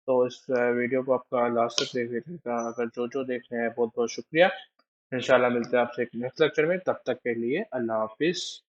तो इस वीडियो को आपका लास्ट तक देखने का, अगर जो जो देख रहे हैं, बहुत बहुत शुक्रिया। इंशाल्लाह मिलते हैं आपसे एक नेक्स्ट लेक्चर में। तब तक के लिए अल्लाह हाफिज़।